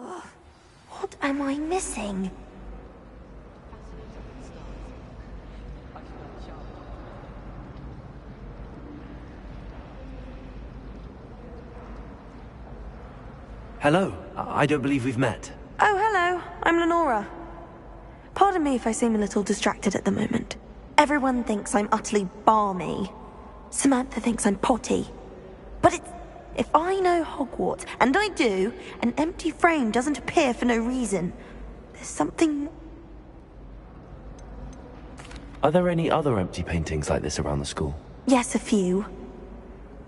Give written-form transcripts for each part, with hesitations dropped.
Ugh. What am I missing? Hello. I don't believe we've met. Oh, hello. I'm Lenora. Pardon me if I seem a little distracted at the moment. Everyone thinks I'm utterly balmy. Samantha thinks I'm potty. But if I know Hogwarts, and I do, an empty frame doesn't appear for no reason. There's something... Are there any other empty paintings like this around the school? Yes, a few.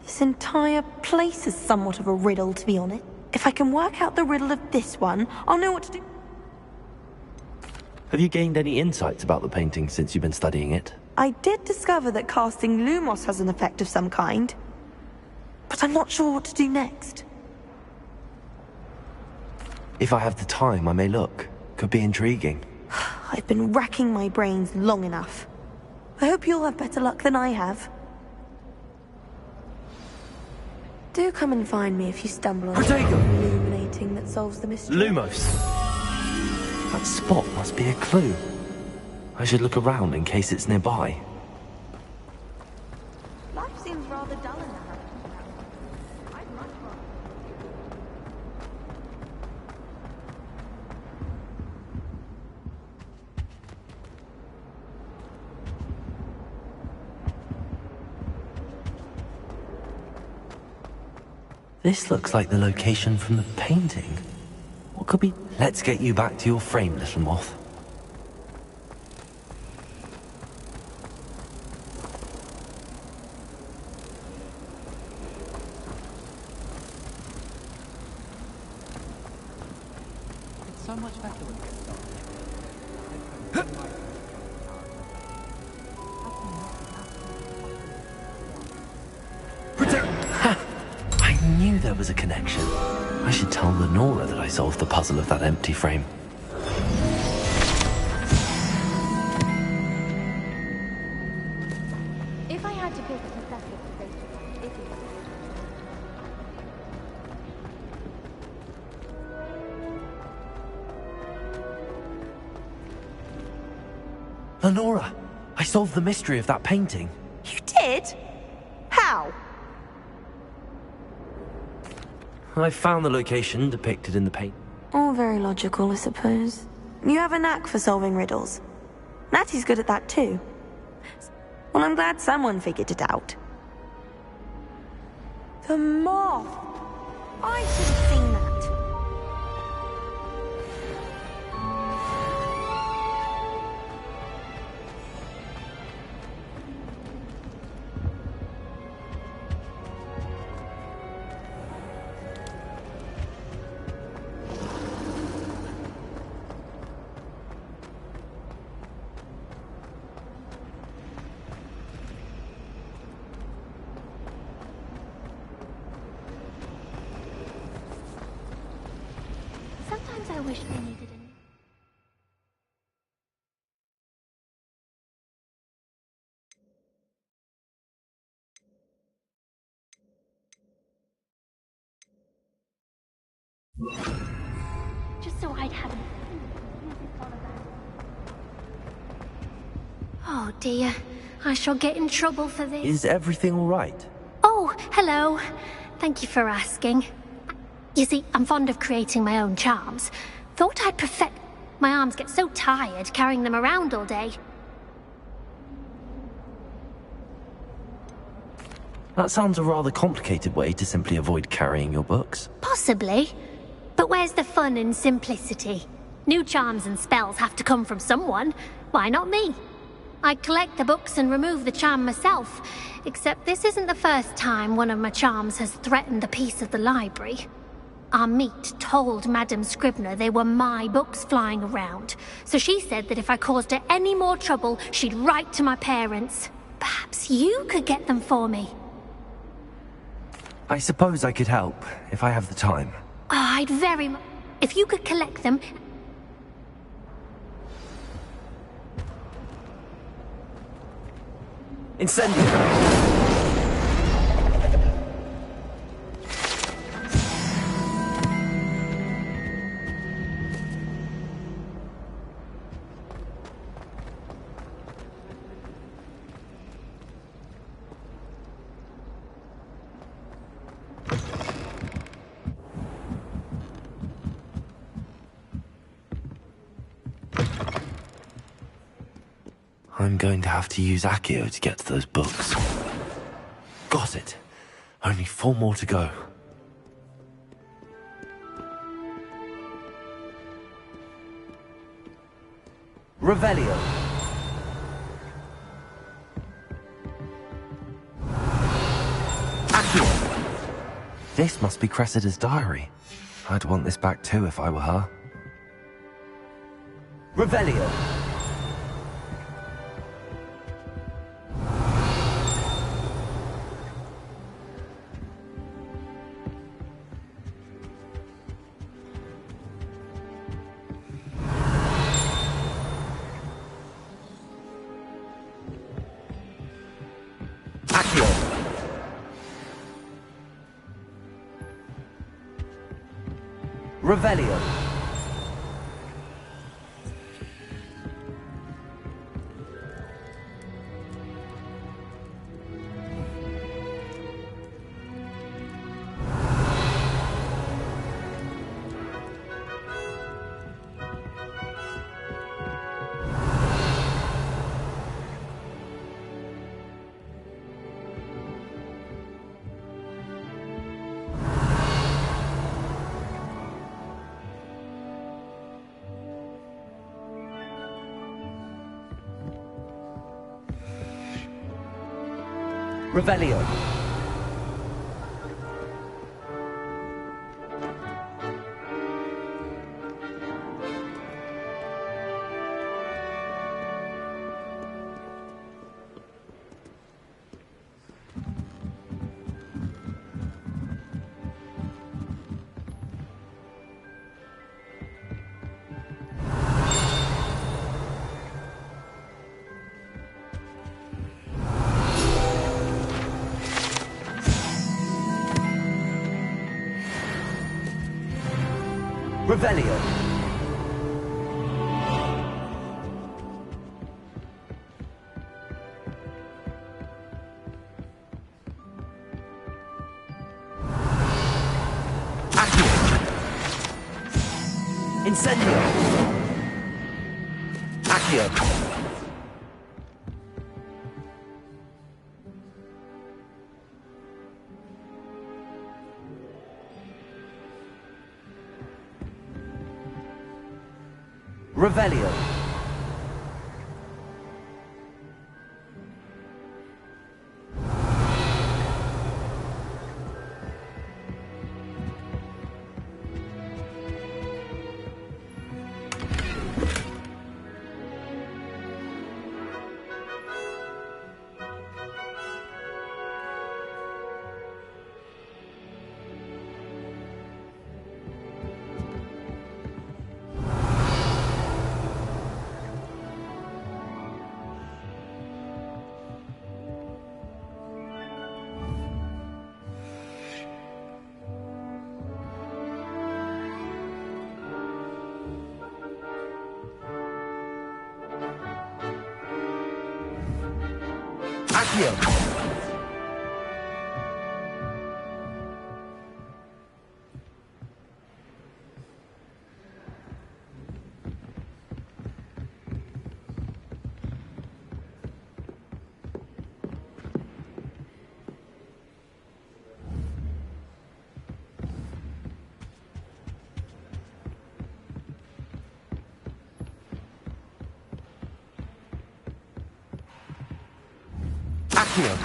This entire place is somewhat of a riddle, to be honest. If I can work out the riddle of this one, I'll know what to do. Have you gained any insights about the painting since you've been studying it? I did discover that casting Lumos has an effect of some kind. But I'm not sure what to do next. If I have the time, I may look. Could be intriguing. I've been racking my brains long enough. I hope you'll have better luck than I have. Do come and find me if you stumble on something illuminating that solves the mystery. Lumos! That spot must be a clue. I should look around in case it's nearby. Life seems rather dull in that. I'd much rather... This looks like the location from the painting. What could be... Let's get you back to your frame, little moth. It's so much better when it's I knew there was a connection. I should tell Lenora that I solved the puzzle of that empty frame. If I had to pick a pathetic debate, it is... Lenora! I solved the mystery of that painting. You did? How? I found the location depicted in the paint. All very logical, I suppose. You have a knack for solving riddles. Natty's good at that too. Well, I'm glad someone figured it out. The moth! I should have seen that. Sometimes I wish I needed an... Just so I'd have... Oh dear, I shall get in trouble for this. Is everything all right? Oh, hello. Thank you for asking. You see, I'm fond of creating my own charms. Thought I'd perfect... My arms get so tired carrying them around all day. That sounds a rather complicated way to simply avoid carrying your books. Possibly. But where's the fun in simplicity? New charms and spells have to come from someone. Why not me? I collect the books and remove the charm myself. Except this isn't the first time one of my charms has threatened the peace of the library. Our meet told Madame Scribner they were my books flying around. So she said that if I caused her any more trouble, she'd write to my parents. Perhaps you could get them for me. I suppose I could help, if I have the time. Oh, I'd very much... If you could collect them... Incendiary! I'm going to have to use Accio to get to those books. Got it. Only 4 more to go. Revelio. Accio. This must be Cressida's diary. I'd want this back too if I were her. Revelio. Revelio. Revelio. Revelio. Accio. Incendio. Accio. Revelio. Accio. Accio.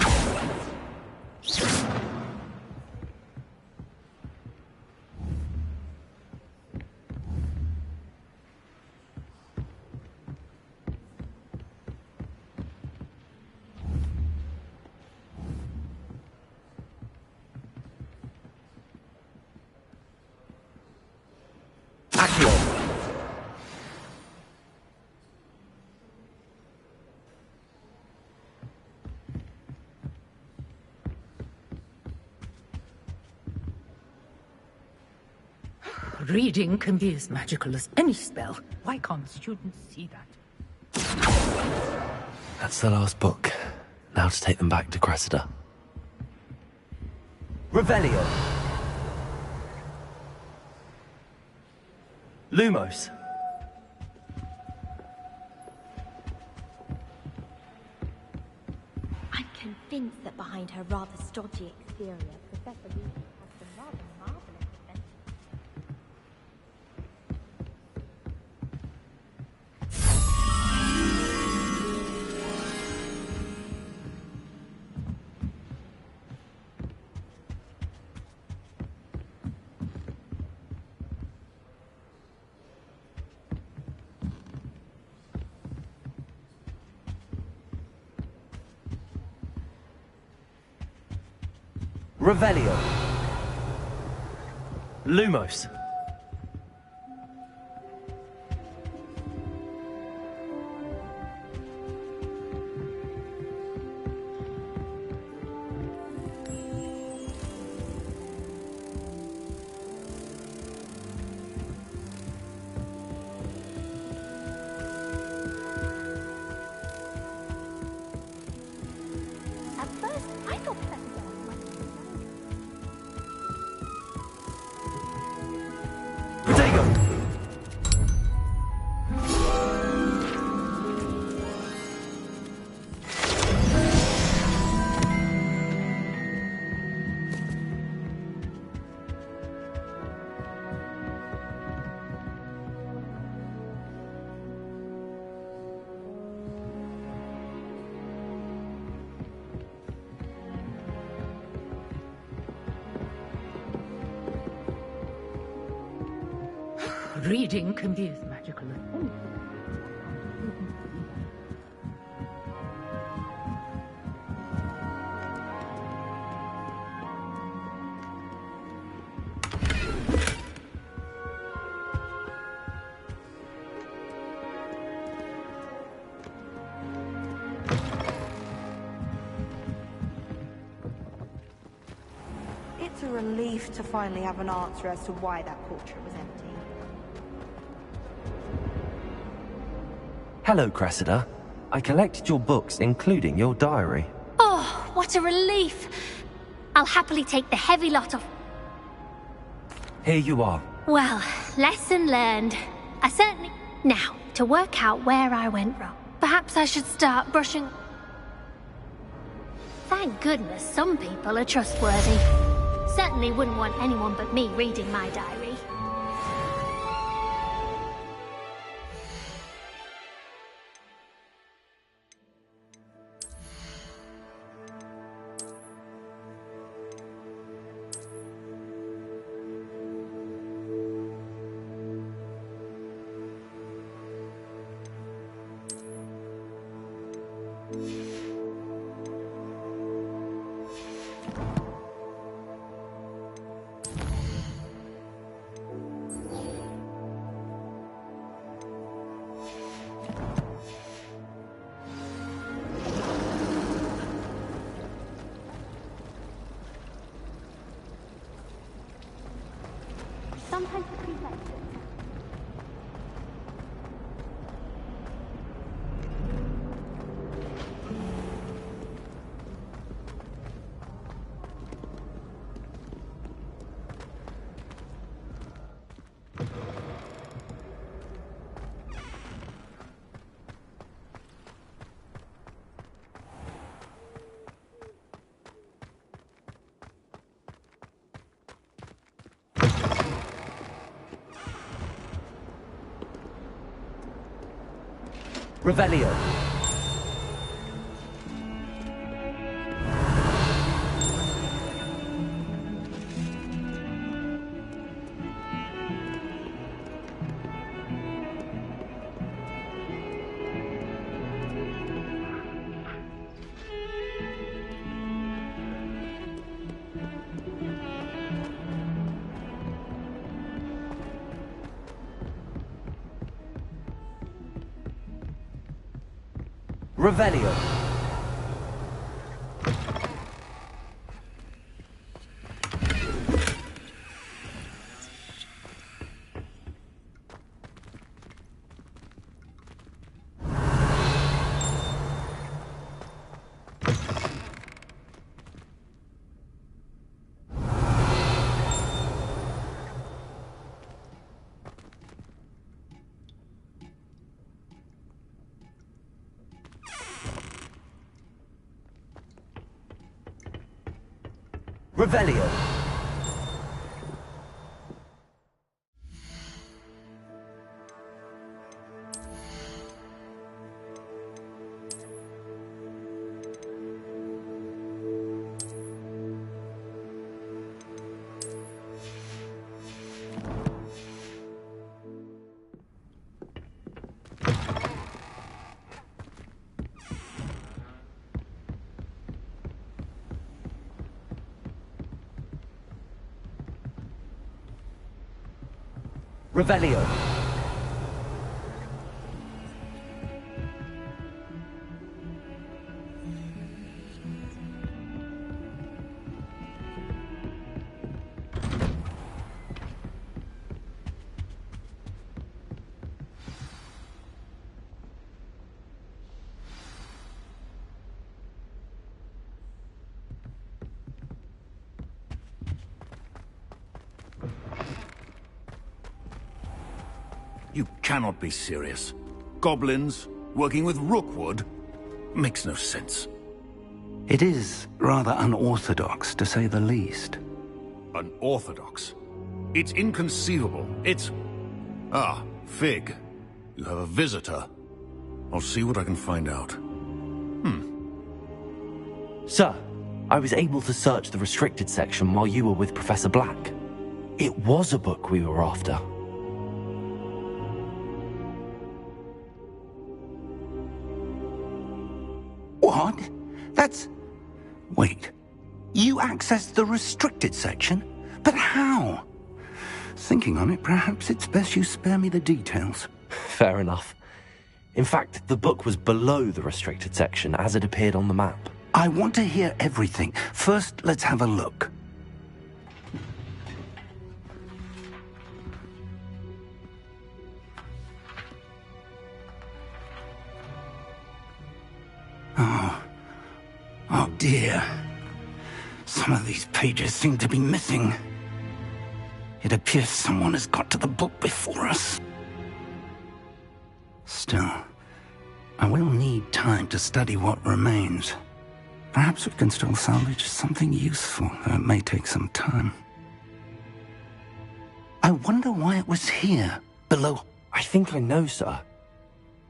Accio. Reading can be as magical as any spell. Why can't students see that? That's the last book. Now to take them back to Cressida. Revelio. Lumos. convinced that behind her rather stodgy exterior, Professor Reed has some rather marvelous adventures. Revelio. Lumos. At first, I thought Professor Dark might be Protego. Reading can be as magical as anything. It's a relief to finally have an answer as to why that portrait was empty. Hello, Cressida. I collected your books, including your diary. Oh, what a relief! I'll happily take the heavy lot of... Here you are. Well, lesson learned. I certainly... Now, to work out where I went wrong. Perhaps I should start brushing... Thank goodness some people are trustworthy. Certainly wouldn't want anyone but me reading my diary. sometimes prefects. Revelio. Revelio. Revelio. Revelio. You cannot be serious. Goblins working with Rookwood? Makes no sense. It is rather unorthodox, to say the least. Unorthodox? It's inconceivable. It's... Ah, Fig. You have a visitor. I'll see what I can find out. Sir, I was able to search the restricted section while you were with Professor Black. It was a book we were after. What? That's... Wait. You accessed the restricted section? But how? Thinking on it, perhaps it's best you spare me the details. Fair enough. In fact, the book was below the restricted section as it appeared on the map. I want to hear everything. First, let's have a look. Oh dear. Some of these pages seem to be missing. It appears someone has got to the book before us. Still, I will need time to study what remains. Perhaps we can still salvage something useful, though it may take some time. I wonder why it was here, below. I think I know, sir.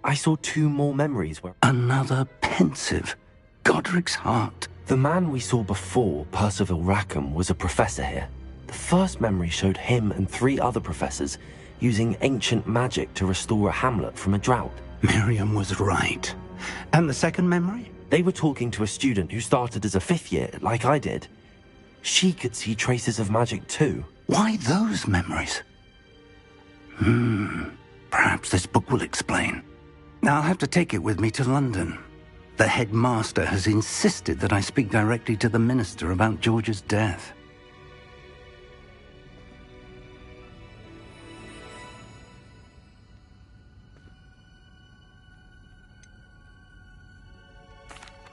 I saw 2 more memories where... Another pensive. Godric's heart. The man we saw before, Percival Rackham, was a professor here. The first memory showed him and 3 other professors using ancient magic to restore a hamlet from a drought. Miriam was right. And the second memory? They were talking to a student who started as a 5th year, like I did. She could see traces of magic too. Why those memories? Perhaps this book will explain. I'll have to take it with me to London. The headmaster has insisted that I speak directly to the minister about George's death.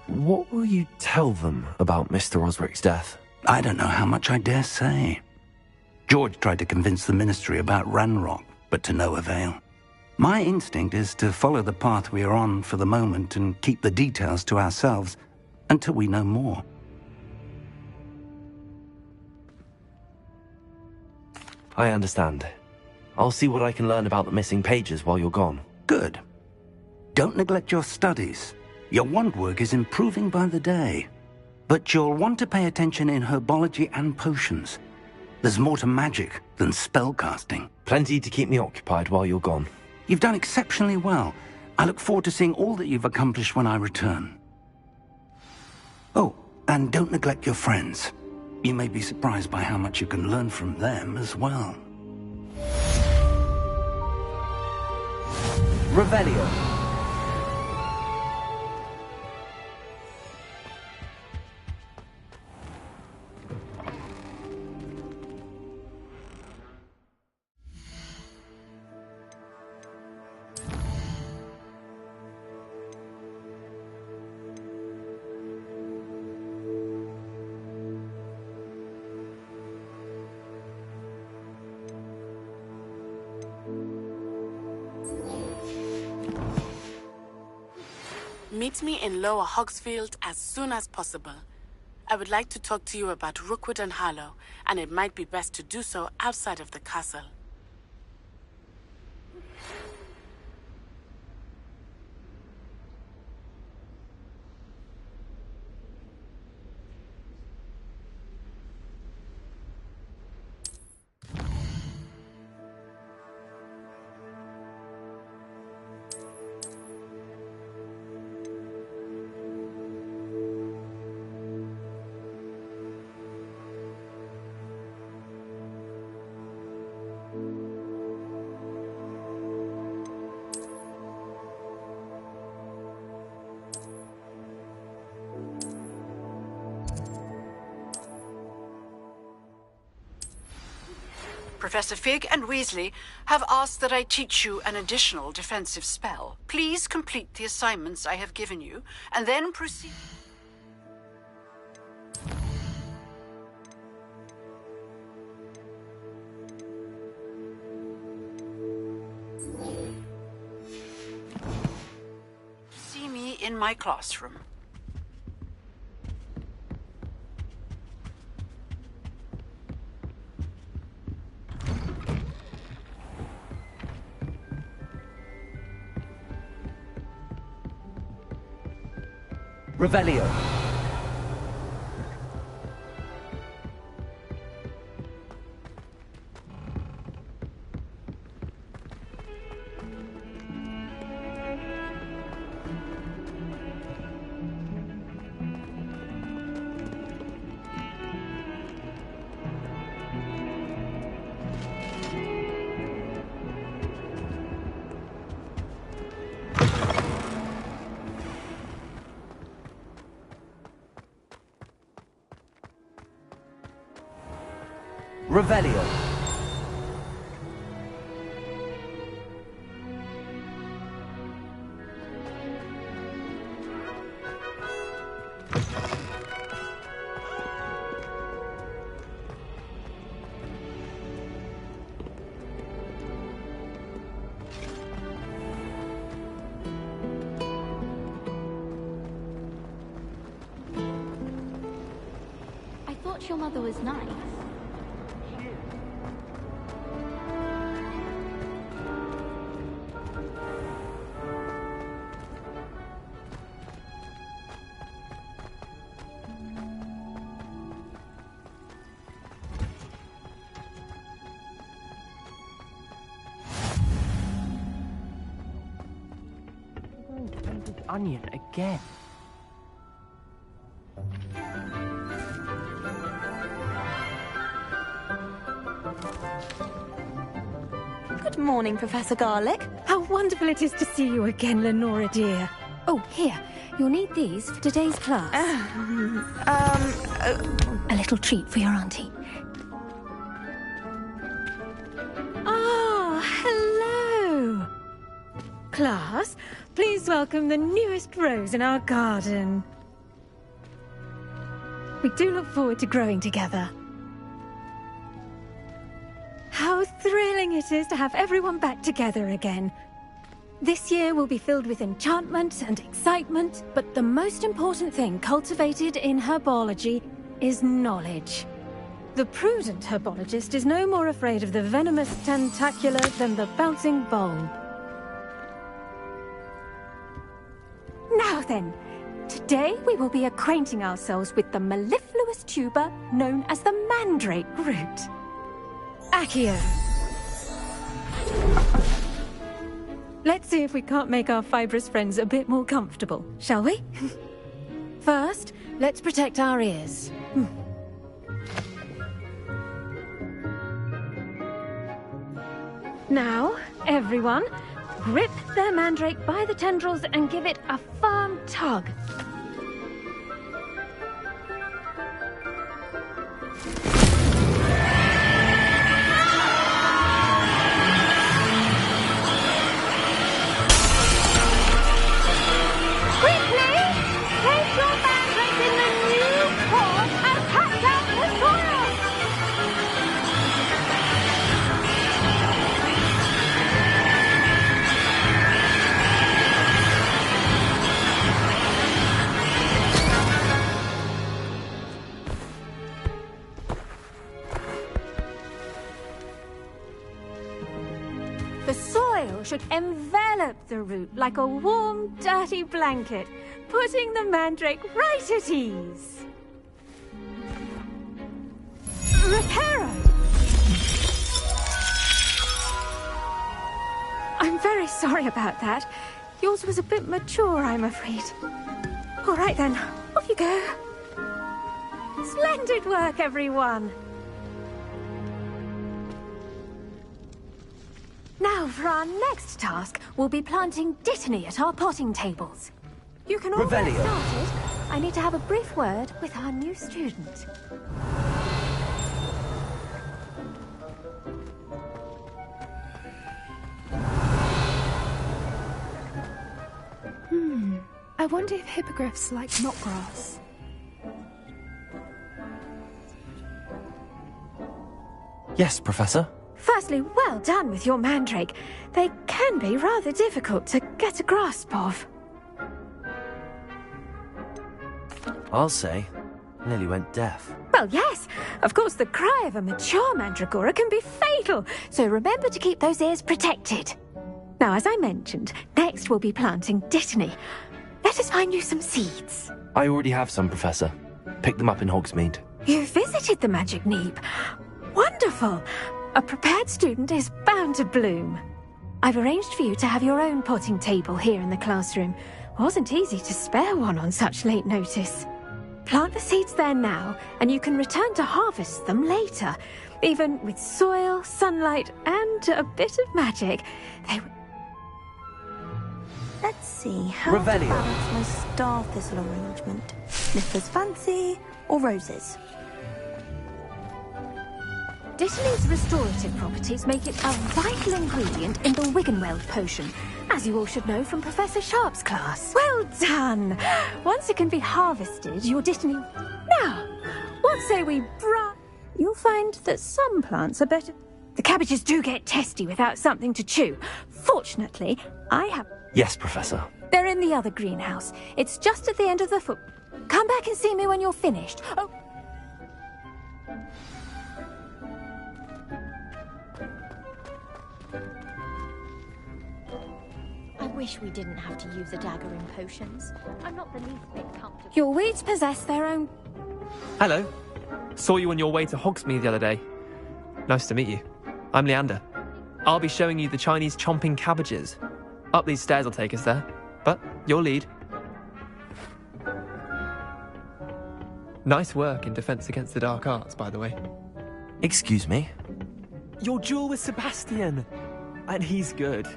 What will you tell them about Mr. Osric's death? I don't know how much I dare say. George tried to convince the ministry about Ranrock, but to no avail. My instinct is to follow the path we are on for the moment and keep the details to ourselves until we know more. I understand. I'll see what I can learn about the missing pages while you're gone. Good. Don't neglect your studies. Your wand work is improving by the day. But you'll want to pay attention in herbology and potions. There's more to magic than spellcasting. Plenty to keep me occupied while you're gone. You've done exceptionally well. I look forward to seeing all that you've accomplished when I return. Oh, and don't neglect your friends. You may be surprised by how much you can learn from them as well. Revelio. Meet me in Lower Hogsfield as soon as possible. I would like to talk to you about Rookwood and Harlow, and it might be best to do so outside of the castle. Professor Fig and Weasley have asked that I teach you an additional defensive spell. Please complete the assignments I have given you, and then proceed. See me in my classroom. Revelio. Revelio. I thought your mother was nice. Onion again. Good morning, Professor Garlic. How wonderful it is to see you again, Lenora dear. Oh, here. You'll need these for today's class. A little treat for your auntie. Oh, hello. Class, please welcome the newest rose in our garden. We do look forward to growing together. How thrilling it is to have everyone back together again. This year will be filled with enchantment and excitement, but the most important thing cultivated in herbology is knowledge. The prudent herbologist is no more afraid of the venomous tentacular than the bouncing bulb. Now then, today we will be acquainting ourselves with the mellifluous tuber known as the mandrake root. Accio. Let's see if we can't make our fibrous friends a bit more comfortable, shall we? First, let's protect our ears. Now, everyone, grip their mandrake by the tendrils and give it a firm tug. should envelop the root like a warm, dirty blanket, putting the mandrake right at ease. Reparo! I'm very sorry about that. Yours was a bit mature, I'm afraid. All right then, off you go. Splendid work, everyone! Now, for our next task, we'll be planting dittany at our potting tables. You can all get started. I need to have a brief word with our new student. I wonder if hippogriffs like knotgrass. Yes, Professor. Firstly, well done with your mandrake. They can be rather difficult to get a grasp of. I'll say, nearly went deaf. Well, yes. Of course, the cry of a mature mandragora can be fatal, so remember to keep those ears protected. Now, as I mentioned, next we'll be planting dittany. Let us find you some seeds. I already have some, Professor. Picked them up in Hogsmeade. You visited the Magic Neep. Wonderful. A prepared student is bound to bloom. I've arranged for you to have your own potting table here in the classroom. Wasn't easy to spare one on such late notice. Plant the seeds there now, and you can return to harvest them later. Even with soil, sunlight, and a bit of magic, they would... Let's see, how to balance my star thistle arrangement? Sniffers fancy, or roses? Dittany's restorative properties make it a vital ingredient in the Wiggenweld potion, as you all should know from Professor Sharp's class. Well done! Once it can be harvested, your dittany... Now, what say we You'll find that some plants are better... The cabbages do get testy without something to chew. Fortunately, I have... Yes, Professor. They're in the other greenhouse. It's just at the end of the foot. Come back and see me when you're finished. Oh... I wish we didn't have to use a dagger in potions. I'm not the least bit comfortable. Your weeds possess their own... Hello. Saw you on your way to Hogsmeade the other day. Nice to meet you. I'm Leander. I'll be showing you the Chinese chomping cabbages. Up these stairs will take us there, but your lead. Nice work in Defense Against the Dark Arts, by the way. Excuse me? Your duel with Sebastian! And he's good.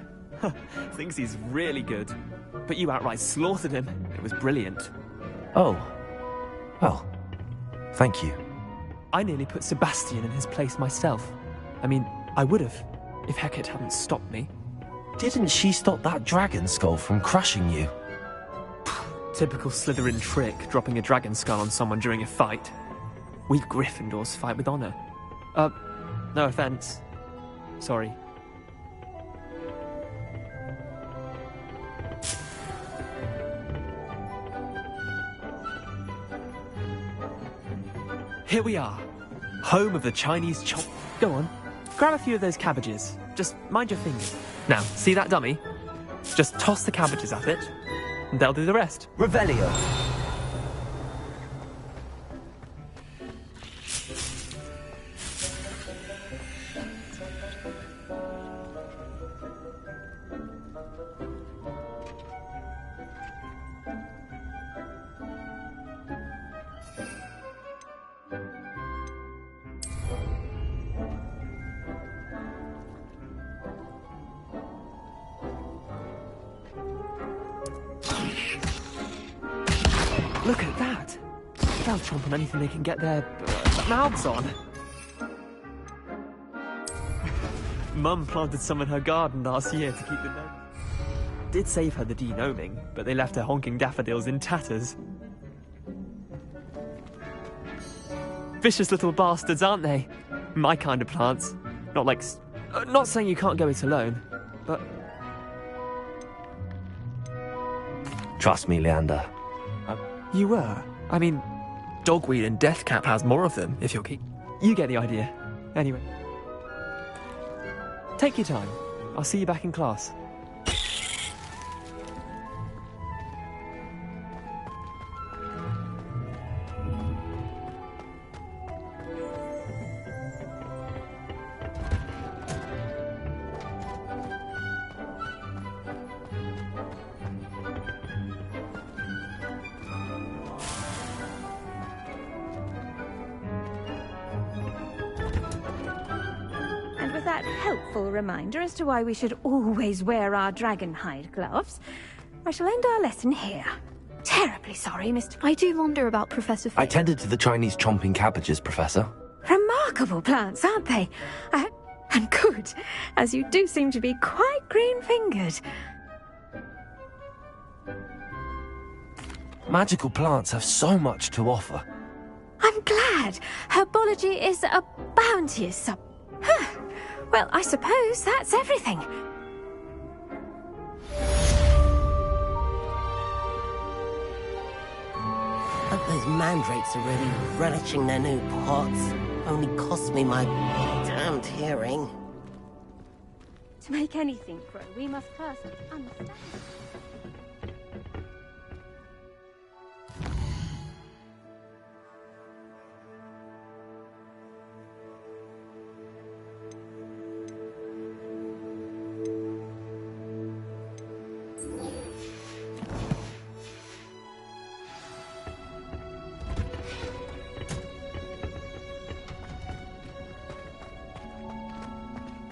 Thinks he's really good. But you outright slaughtered him. It was brilliant. Oh. Well, thank you. I nearly put Sebastian in his place myself. I mean, I would have, if Hecate hadn't stopped me. Didn't she stop that dragon skull from crushing you? Typical Slytherin trick, dropping a dragon skull on someone during a fight. We Gryffindors fight with honor. No offense. Sorry. Here we are, home of the Chinese chop. Go on, grab a few of those cabbages. Just mind your fingers. Now, see that dummy? Just toss the cabbages at it, and they'll do the rest. Revelio. Look at that! They'll chomp on anything they can get their mouths on. Mum planted some in her garden last year to keep the no. Did save her the denoming, but they left her honking daffodils in tatters. Vicious little bastards, aren't they? My kind of plants. Not like... not saying you can't go it alone, but... Trust me, Leander. You were. I mean, dogweed and deathcap has more of them, if you'll keep... You get the idea. Anyway. Take your time. I'll see you back in class. for that helpful reminder as to why we should always wear our dragonhide gloves. I shall end our lesson here. Terribly sorry, Mr. I do wonder about Professor I tended to the Chinese chomping cabbages, Professor. Remarkable plants, aren't they? And good, as you do seem to be quite green-fingered. Magical plants have so much to offer. I'm glad. Herbology is a bounteous sub... Well, I suppose that's everything. Hope those mandrakes are really relishing their new pots. Only cost me my damned hearing. To make anything grow, we must first understand.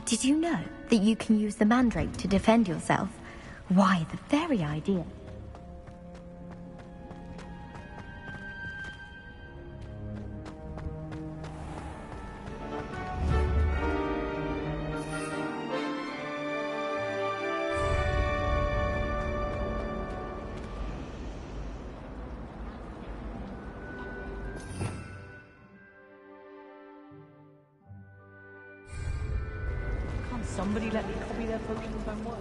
Did you know that you can use the mandrake to defend yourself? Why, the very idea. Somebody let me copy their potions homework.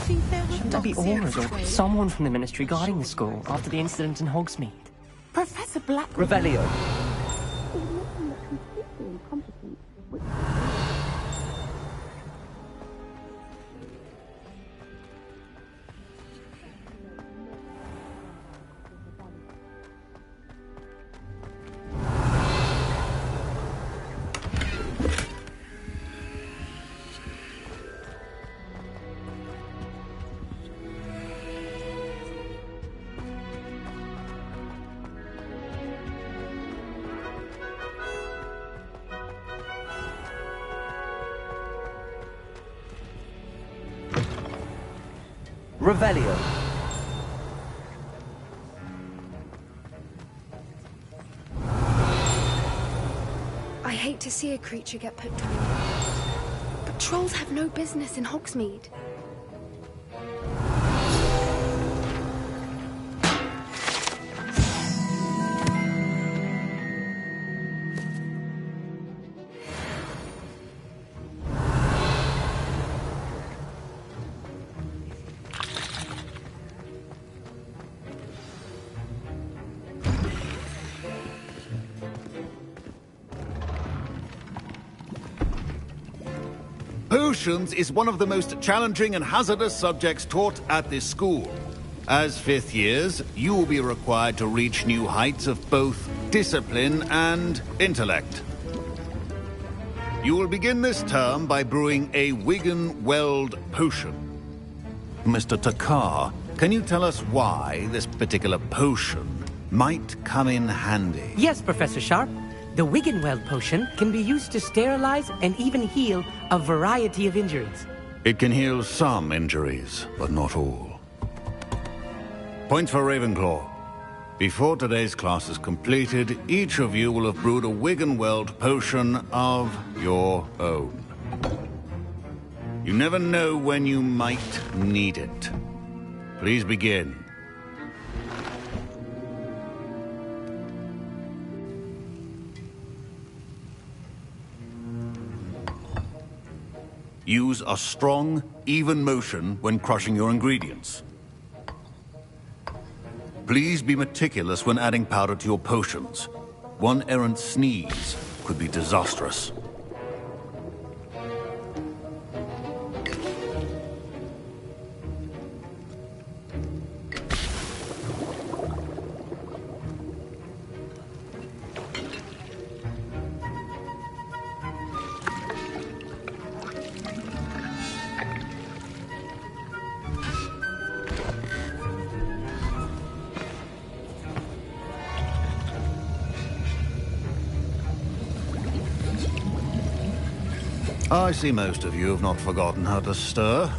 Shouldn't there be orders or someone from the Ministry guarding the school after the incident in Hogsmeade? Professor Black... Revelio. Revelio. I hate to see a creature get put to an but trolls have no business in Hogsmeade. Potions is one of the most challenging and hazardous subjects taught at this school. As fifth years, you will be required to reach new heights of both discipline and intellect. You will begin this term by brewing a Wigan-Weld potion. Mr. Takar, can you tell us why this particular potion might come in handy? Yes, Professor Sharp. The Wigan-Weld potion can be used to sterilize and even heal a variety of injuries. It can heal some injuries, but not all. Point for Ravenclaw. Before today's class is completed, each of you will have brewed a Wigan-Weld potion of your own. You never know when you might need it. Please begin. Use a strong, even motion when crushing your ingredients. Please be meticulous when adding powder to your potions. One errant sneeze could be disastrous. I see most of you have not forgotten how to stir.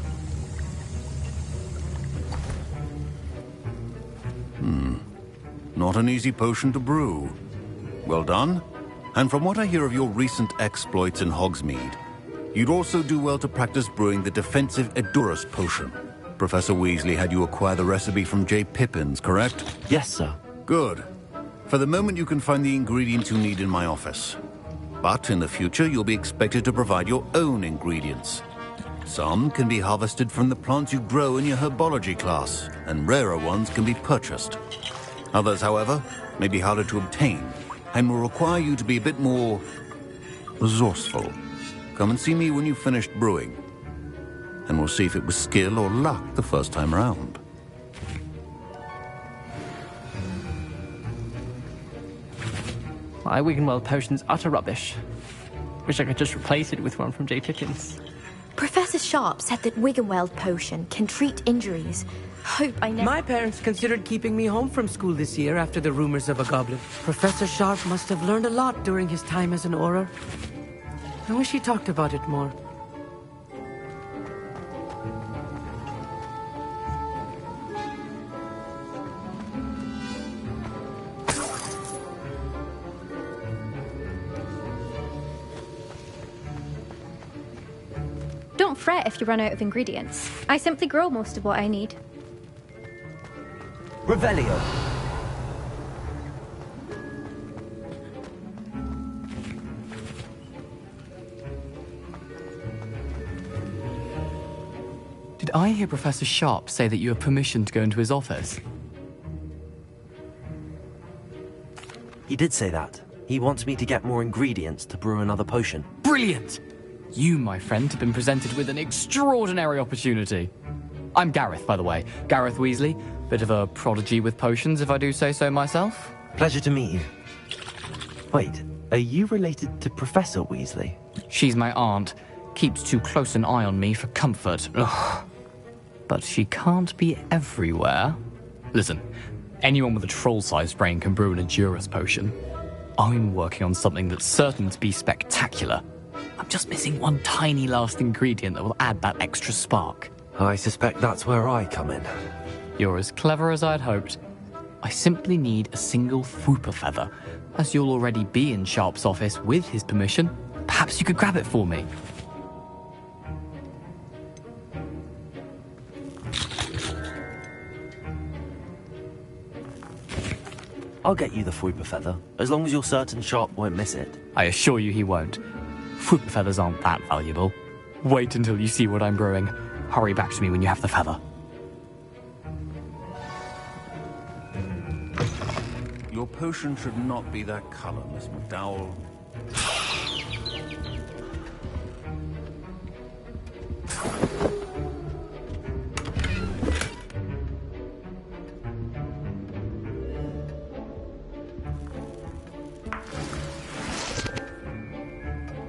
Not an easy potion to brew. Well done. And from what I hear of your recent exploits in Hogsmeade, you'd also do well to practice brewing the defensive Edurus potion. Professor Weasley had you acquire the recipe from J. Pippin's, correct? Yes, sir. Good. For the moment, you can find the ingredients you need in my office. But in the future, you'll be expected to provide your own ingredients. Some can be harvested from the plants you grow in your herbology class, and rarer ones can be purchased. Others, however, may be harder to obtain, and will require you to be a bit more resourceful. Come and see me when you've finished brewing, and we'll see if it was skill or luck the first time around. My Wiggenweld potion's utter rubbish. Wish I could just replace it with one from J. Pippin's. Professor Sharp said that Wiggenweld potion can treat injuries. Hope I never... My parents considered keeping me home from school this year after the rumors of a goblin. Professor Sharp must have learned a lot during his time as an Auror. I wish he talked about it more. Don't fret if you run out of ingredients. I simply grow most of what I need. Revelio. Did I hear Professor Sharp say that you have permission to go into his office? He did say that. He wants me to get more ingredients to brew another potion. Brilliant! You, my friend, have been presented with an extraordinary opportunity. I'm Gareth, by the way. Gareth Weasley. Bit of a prodigy with potions, if I do say so myself. Pleasure to meet you. Wait, are you related to Professor Weasley? She's my aunt. Keeps too close an eye on me for comfort. Ugh. But she can't be everywhere. Listen, anyone with a troll-sized brain can brew an Edurus potion. I'm working on something that's certain to be spectacular. I'm just missing one tiny last ingredient that will add that extra spark. I suspect that's where I come in. You're as clever as I'd hoped. I simply need a single Fwooper feather. As you'll already be in Sharp's office with his permission, perhaps you could grab it for me. I'll get you the Fwooper feather, as long as you're certain Sharp won't miss it. I assure you he won't. Fwooper feathers aren't that valuable. Wait until you see what I'm brewing. Hurry back to me when you have the feather. Your potion should not be that color, Miss McDowell.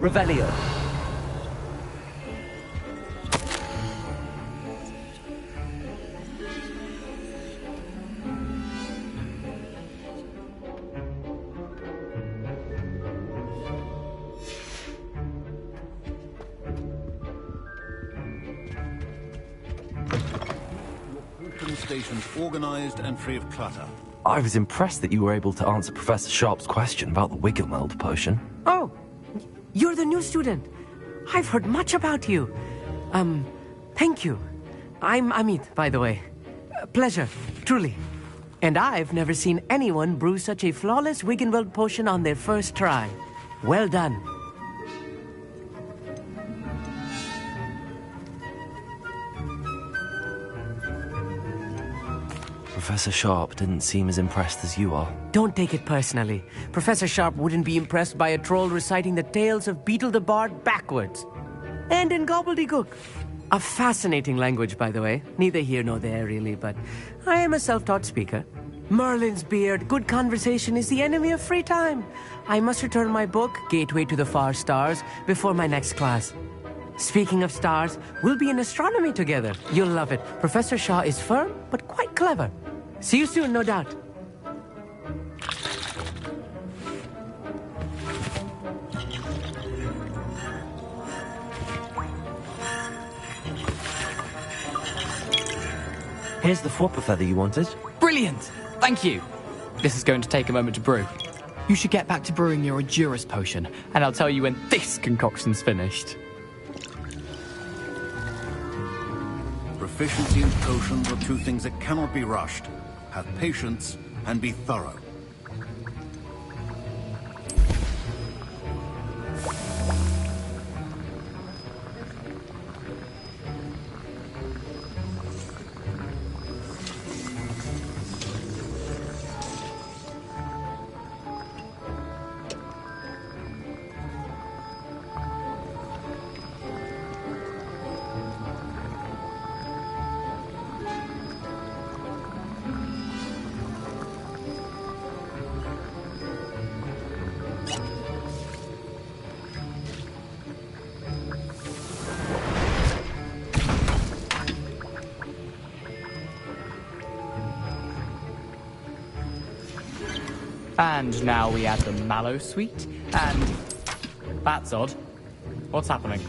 Revelio. Stations organized and free of clutter. I was impressed that you were able to answer Professor Sharp's question about the Wiggenweld potion. Oh, you're the new student. I've heard much about you. Thank you. I'm Amit, by the way. Pleasure, truly. And I've never seen anyone brew such a flawless Wiggenweld potion on their first try. Well done. Professor Sharp didn't seem as impressed as you are. Don't take it personally. Professor Sharp wouldn't be impressed by a troll reciting the tales of Beetle the Bard backwards. And in gobbledygook. A fascinating language, by the way. Neither here nor there, really, but I am a self-taught speaker. Merlin's beard, good conversation is the enemy of free time. I must return my book, Gateway to the Far Stars, before my next class. Speaking of stars, we'll be in astronomy together. You'll love it. Professor Shaw is firm, but quite clever. See you soon, no doubt. Here's the flopper feather you wanted. Brilliant! Thank you. This is going to take a moment to brew. You should get back to brewing your Endurance potion, and I'll tell you when this concoction's finished. Proficiency and potions are two things that cannot be rushed. Have patience and be thorough. And now we add the mallow sweet, and... That's odd. What's happening?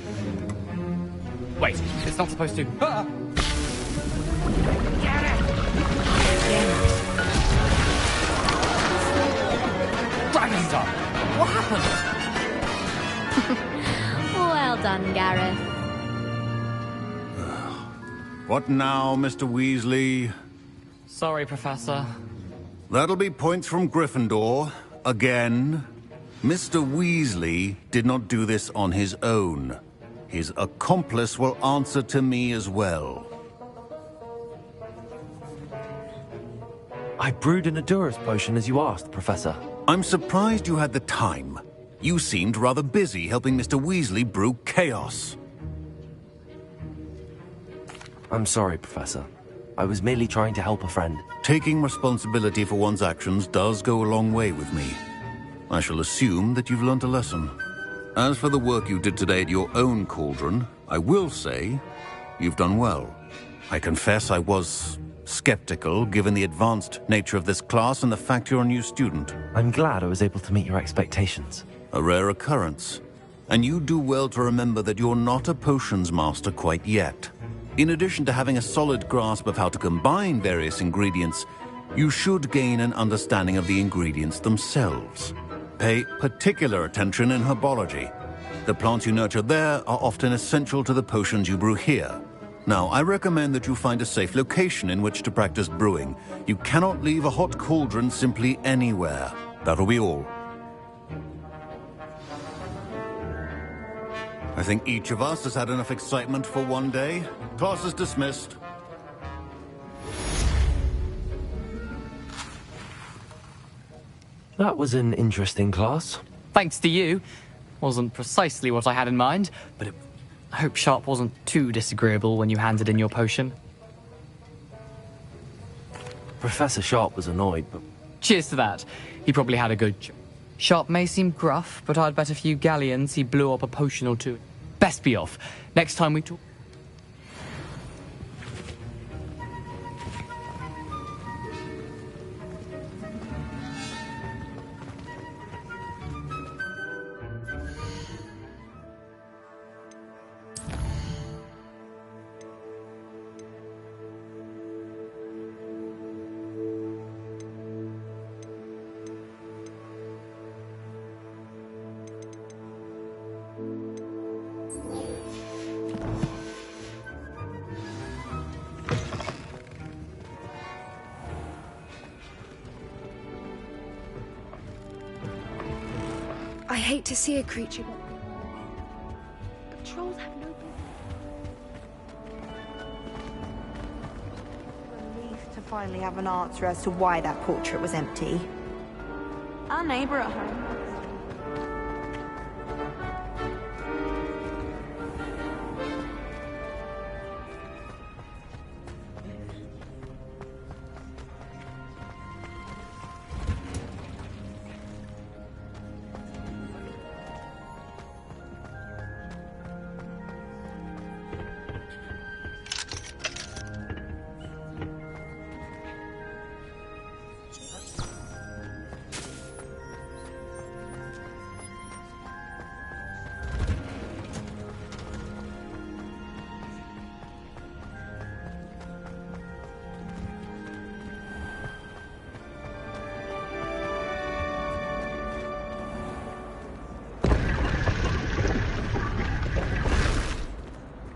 Wait, it's not supposed to... Ah! Dragonstar! What happened? Well done, Gareth. What now, Mr. Weasley? Sorry, Professor. That'll be points from Gryffindor. Again. Mr. Weasley did not do this on his own. His accomplice will answer to me as well. I brewed an Endurance potion as you asked, Professor. I'm surprised you had the time. You seemed rather busy helping Mr. Weasley brew chaos. I'm sorry, Professor. I was merely trying to help a friend. Taking responsibility for one's actions does go a long way with me. I shall assume that you've learnt a lesson. As for the work you did today at your own cauldron, I will say you've done well. I confess I was skeptical, given the advanced nature of this class and the fact you're a new student. I'm glad I was able to meet your expectations. A rare occurrence. And you do well to remember that you're not a potions master quite yet. In addition to having a solid grasp of how to combine various ingredients, you should gain an understanding of the ingredients themselves. Pay particular attention in herbology. The plants you nurture there are often essential to the potions you brew here. Now, I recommend that you find a safe location in which to practice brewing. You cannot leave a hot cauldron simply anywhere. That'll be all. I think each of us has had enough excitement for one day. Class is dismissed. That was an interesting class. Thanks to you. Wasn't precisely what I had in mind, but I hope Sharp wasn't too disagreeable when you handed in your potion. Professor Sharp was annoyed, but... Cheers to that. He probably had a good... Sharp may seem gruff, but I'd bet a few galleons he blew up a potion or two. Best be off. Next time we talk... I hate to see a creature, but trolls have no Relief to finally have an answer as to why that portrait was empty. Our neighbor at home.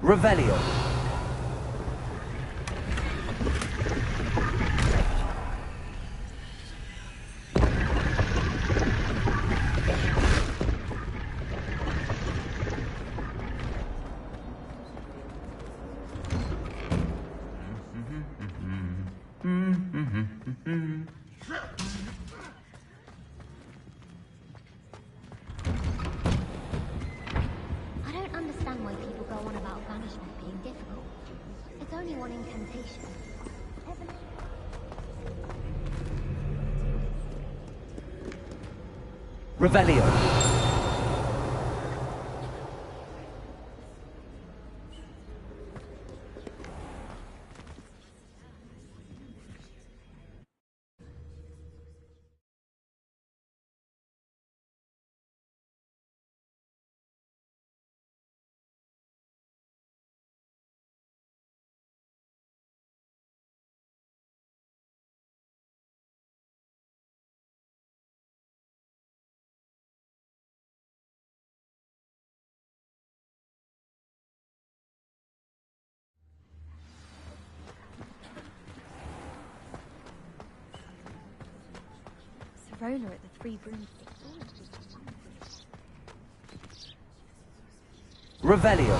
Revelio. I don't understand why people go on about banishment being difficult. It's only one incantation. Revelio. Roller at the Three Broomsticks. Revelio.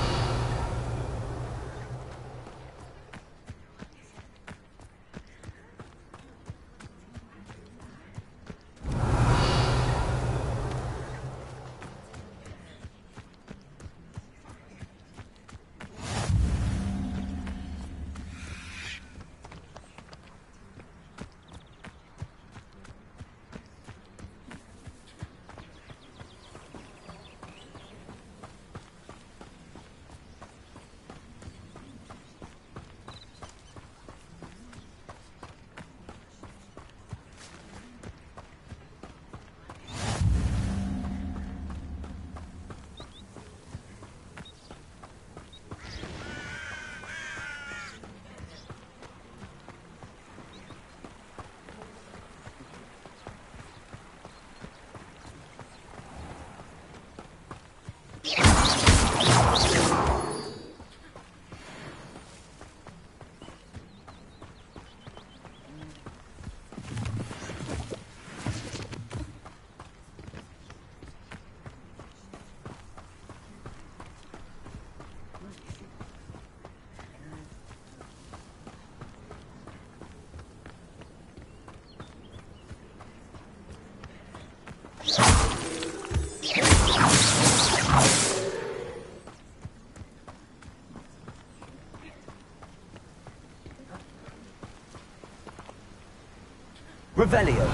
Revelio.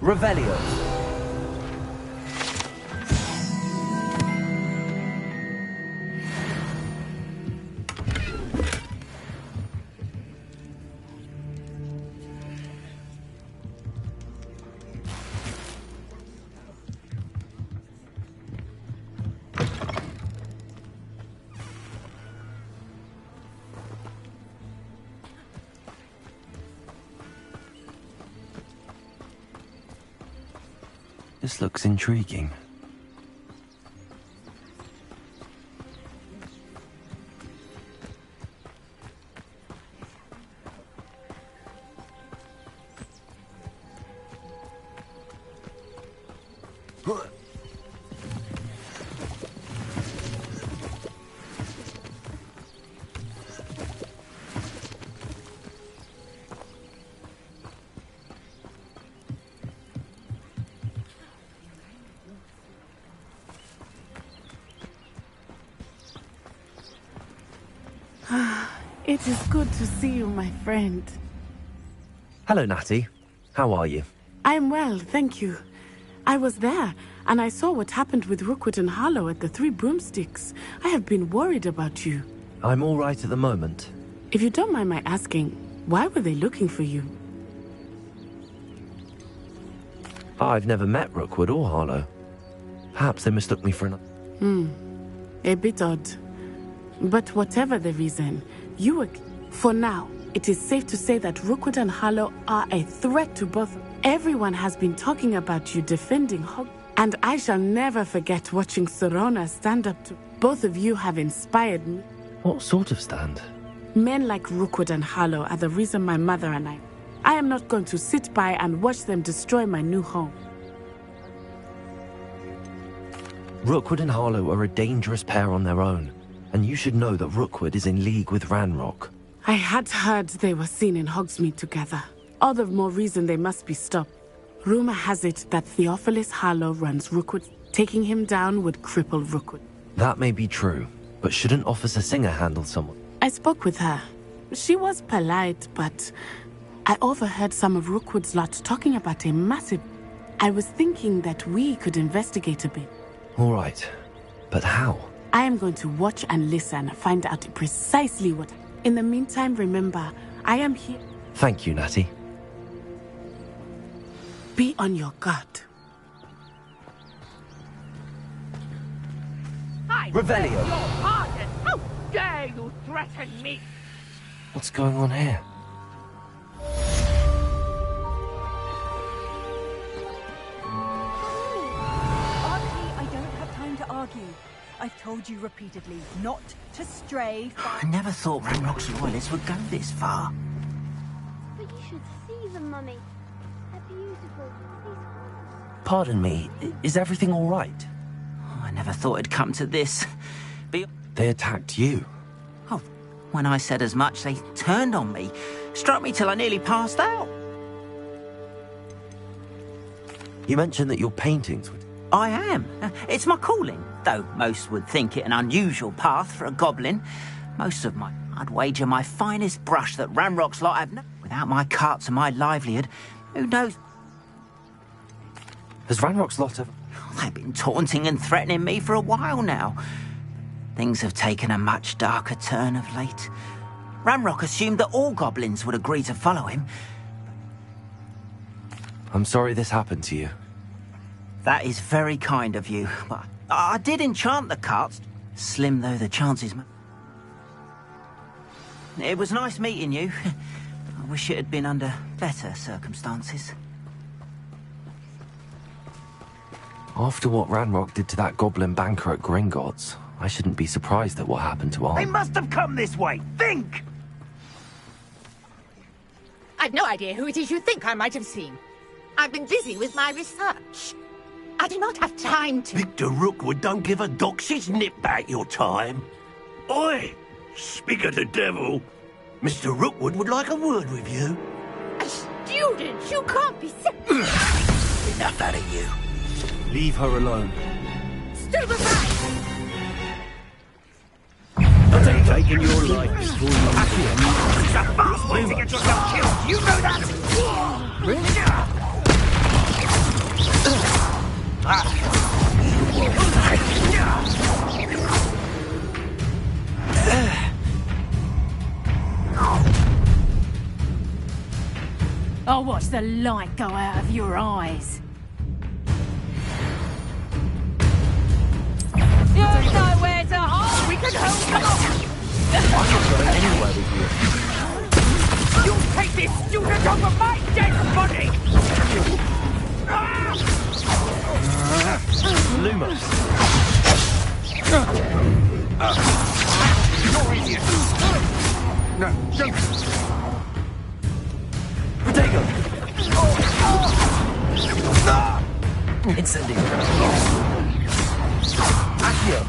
Revelio. This looks intriguing. It is good to see you, my friend. Hello, Natty. How are you? I'm well, thank you. I was there, and I saw what happened with Rookwood and Harlow at the Three Broomsticks. I have been worried about you. I'm all right at the moment. If you don't mind my asking, why were they looking for you? I've never met Rookwood or Harlow. Perhaps they mistook me for an... A bit odd. But whatever the reason, you were... For now, it is safe to say that Rookwood and Harlow are a threat to both. Everyone has been talking about you defending Hog, and I shall never forget watching Serona stand up to. Both of you have inspired me. What sort of stand? Men like Rookwood and Harlow are the reason my mother and I am not going to sit by and watch them destroy my new home. Rookwood and Harlow are a dangerous pair on their own, and you should know that Rookwood is in league with Ranrock. I had heard they were seen in Hogsmeade together. All the more reason they must be stopped. Rumor has it that Theophilus Harlow runs Rookwood. Taking him down would cripple Rookwood. That may be true, but shouldn't Officer Singer handle someone? I spoke with her. She was polite, but I overheard some of Rookwood's lot talking about a massive... I was thinking that we could investigate a bit. All right, but how? I am going to watch and listen, find out precisely what... In the meantime, remember, I am here. Thank you, Natty. Be on your guard. I Revelio. Your pardon. How dare you threaten me? What's going on here? Archie, I don't have time to argue. I've told you repeatedly not to stray far. I never thought Ranrock's loyalists would go this far. But you should see them, Mummy. They're beautiful. Pardon me, is everything all right? Oh, I never thought it'd come to this. They attacked you. Oh, when I said as much, they turned on me. Struck me till I nearly passed out. You mentioned that your paintings would... I am. It's my calling, though most would think it an unusual path for a goblin. I'd wager my finest brush that Ranrock's lot have without my carts and my livelihood, who knows? Has Ranrock's lot of... They've been taunting and threatening me for a while now. Things have taken a much darker turn of late. Ranrock assumed that all goblins would agree to follow him. I'm sorry this happened to you. That is very kind of you, but I did enchant the carts. Slim though the chances... It was nice meeting you. I wish it had been under better circumstances. After what Ranrock did to that goblin banker at Gringotts, I shouldn't be surprised at what happened to Arm. They must have come this way! Think! I've no idea who it is you think I might have seen. I've been busy with my research. I do not have time to... Victor Rookwood don't give a doxy's nip back your time. Oi! Speak of the devil. Mr. Rookwood would like a word with you. A student? You can't be... Enough out of you. Leave her alone. Stupefy! I'm taking your life before you... It's a fast way to get yourself killed. You know that? I'll watch the light go out of your eyes. You're nowhere to hide! We can hold them up! I'm not going anywhere with you. You take this student over my dead body! Lumos. You're idiots! No, don't! Protego! Incendio! Accio!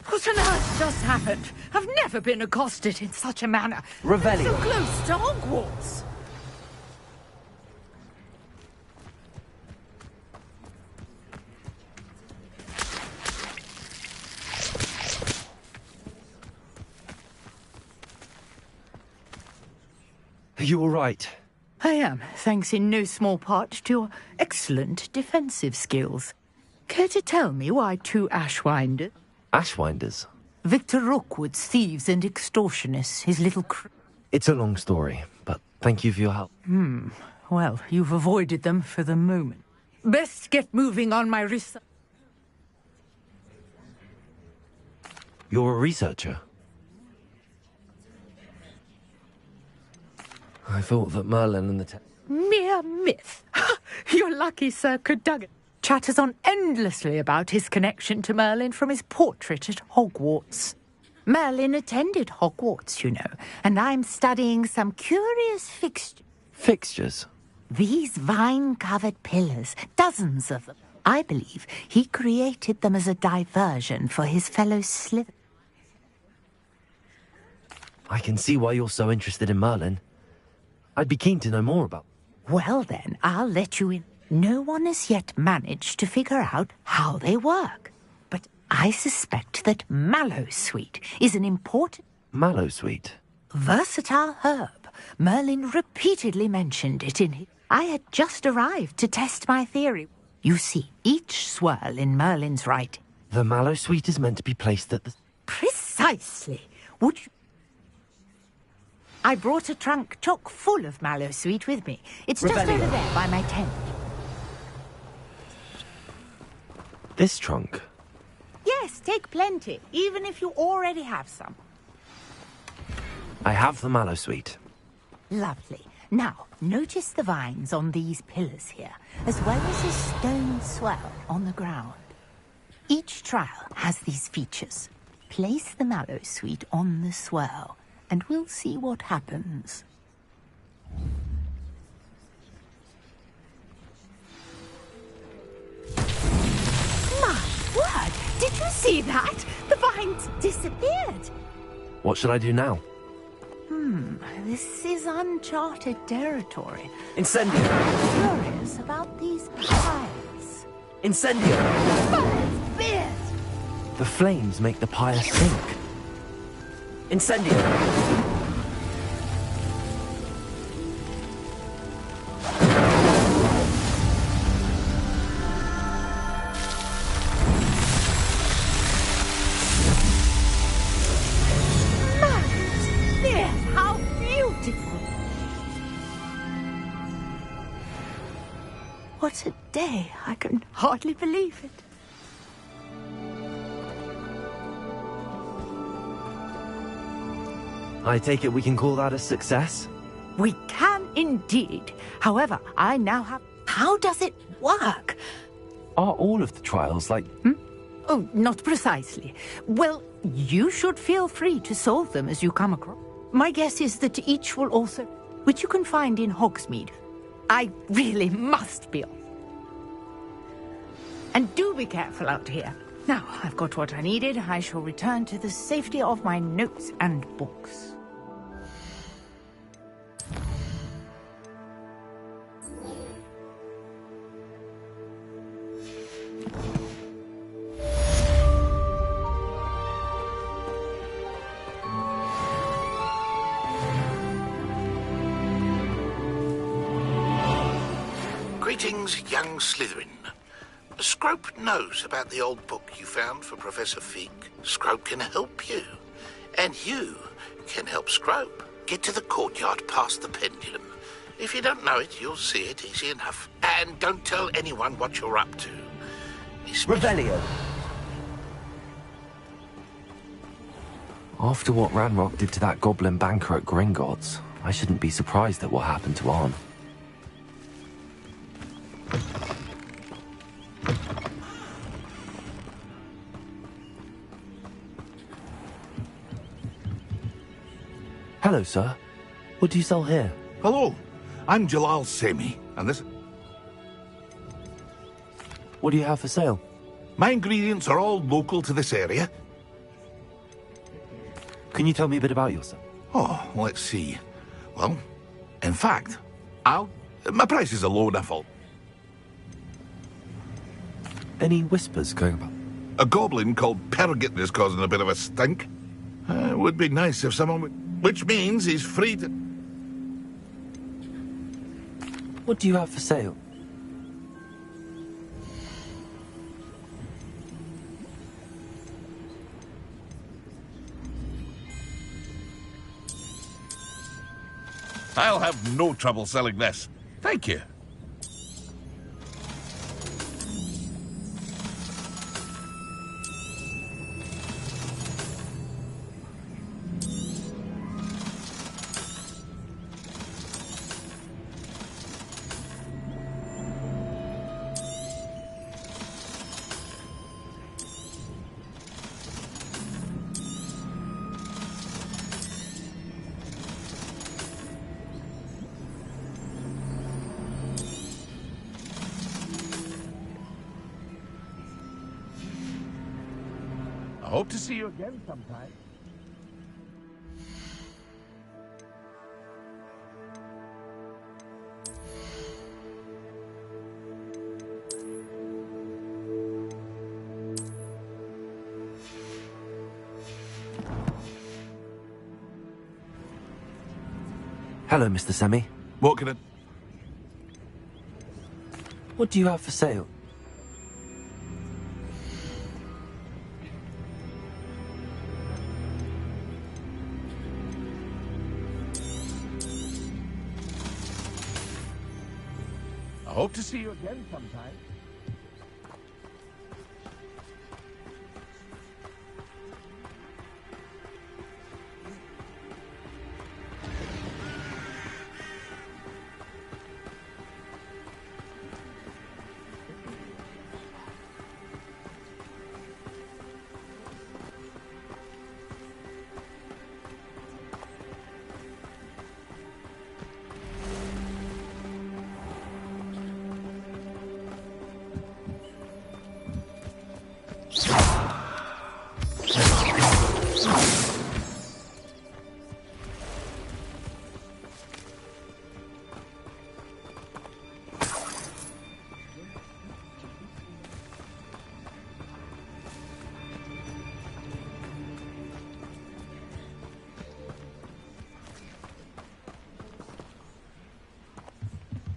What on earth just happened? I've never been accosted in such a manner. Revelio. So close to Hogwarts. Are you all right? I am, thanks in no small part to your excellent defensive skills. Care to tell me why 2 Ashwinders? Ashwinders? Victor Rookwood's thieves and extortionists, his little It's a long story, but thank you for your help. Well, you've avoided them for the moment. Best get moving on my research. You're a researcher? I thought that Merlin and the... Mere myth. You're lucky Sir Cadogan chatters on endlessly about his connection to Merlin from his portrait at Hogwarts. Merlin attended Hogwarts, you know, and I'm studying some curious fixtures. Fixtures? These vine-covered pillars, dozens of them. I believe he created them as a diversion for his fellow Slytherin. I can see why you're so interested in Merlin. I'd be keen to know more about... Well then, I'll let you in. No one has yet managed to figure out how they work. But I suspect that mallowsweet is an important... Mallowsweet? Versatile herb. Merlin repeatedly mentioned it in his... I had just arrived to test my theory. You see, each swirl in Merlin's writing... The mallowsweet is meant to be placed at the... Precisely. Would you... I brought a trunk chock full of mallowsweet with me. It's just over there by my tent. This trunk? Yes, take plenty, even if you already have some. I have the mallowsweet. Lovely. Now, notice the vines on these pillars here, as well as a stone swell on the ground. Each trial has these features. Place the mallowsweet on the swell, and we'll see what happens. My word! Did you see that? The vines disappeared! What should I do now? This is uncharted territory. Incendio! I'm curious about these piles. Incendio! Fire's beard! The flames make the pyre sink. Incendio! How beautiful! What a day! I can hardly believe it. I take it we can call that a success? We can indeed. However, I now have... How does it work? Are all of the trials like... Oh, not precisely. Well, you should feel free to solve them as you come across. My guess is that each will also... Which you can find in Hogsmeade. I really must be off. And do be careful out here. Now, I've got what I needed. I shall return to the safety of my notes and books. Greetings, young Slytherin. Scrope knows about the old book you found for Professor Fink. Scrope can help you. And you can help Scrope. Get to the courtyard past the pendulum. If you don't know it, you'll see it easy enough. And don't tell anyone what you're up to. Revelio. After what Ranrock did to that goblin banker at Gringotts, I shouldn't be surprised at what happened to Arn. Hello, sir. What do you sell here? Hello, I'm Jalal Semi, and this... What do you have for sale? My ingredients are all local to this area. Can you tell me a bit about yourself? Oh, let's see. Well, in fact, my prices are low enough. Any whispers going about? A goblin called Pergit is causing a bit of a stink. It would be nice if someone would... Which means he's free to... What do you have for sale? I'll have no trouble selling this. Thank you. I hope to see you again sometime. Hello, Mr. Semi. What can I... What do you have for sale? I hope to see you again sometime.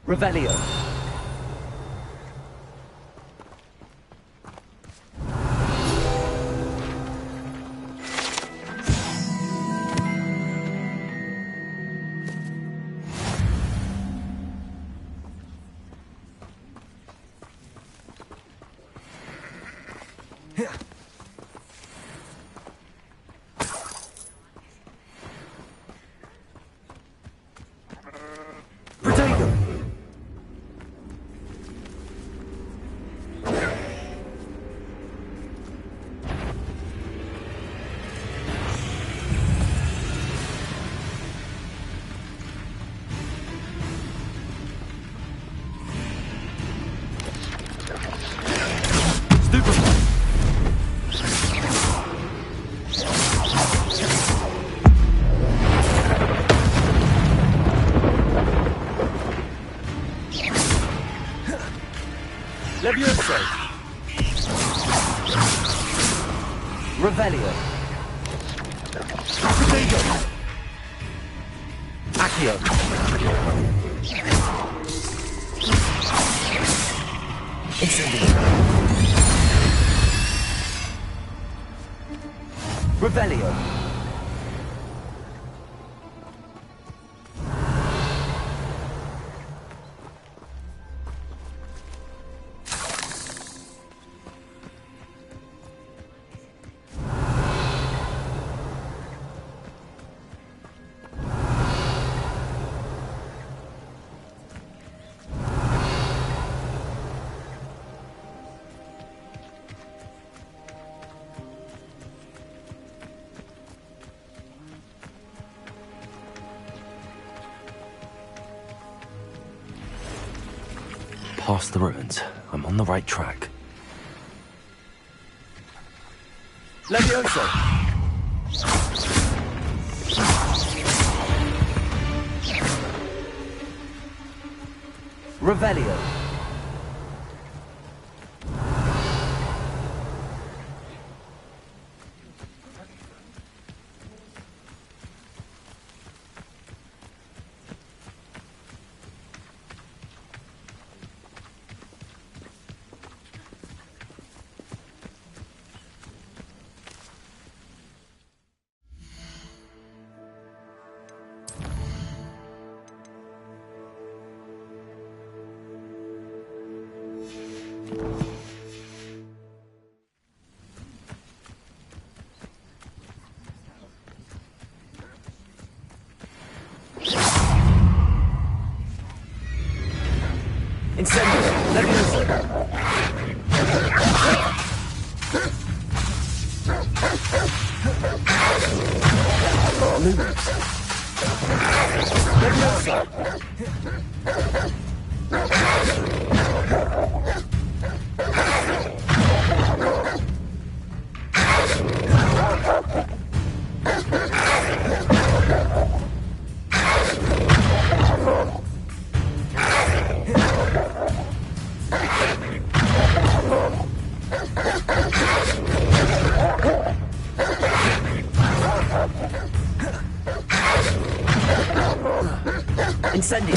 Revelio. Levioso. Revelio. Protego. Accio. Incendio. Revelio. Past the ruins. I'm on the right track. Levioso. Revelio. Incendio. Levioso. Lumos. Levioso. Incendio.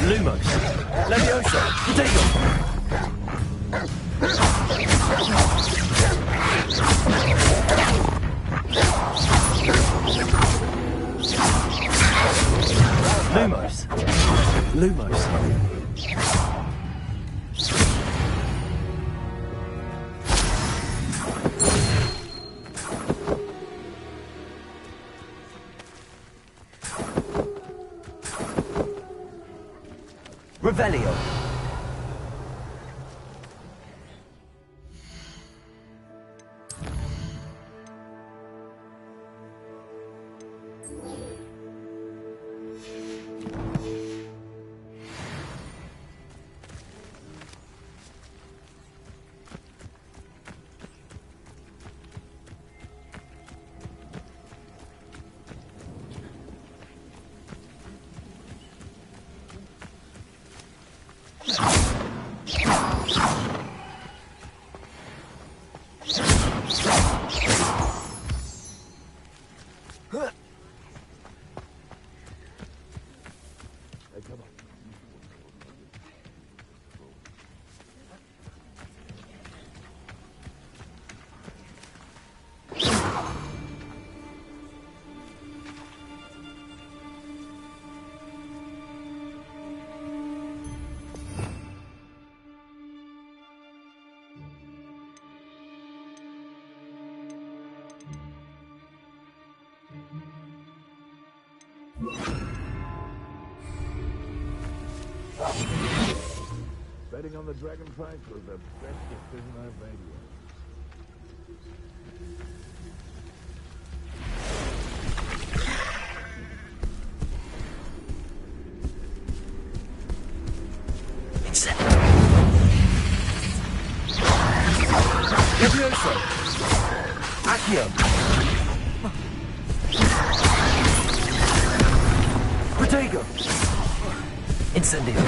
Lumos. Levioso. Potato. Lumos. Lumos. Revelio. Betting on the Dragon Price was the best decision I've made yet. Levioso. Accio. Protego. Incendio.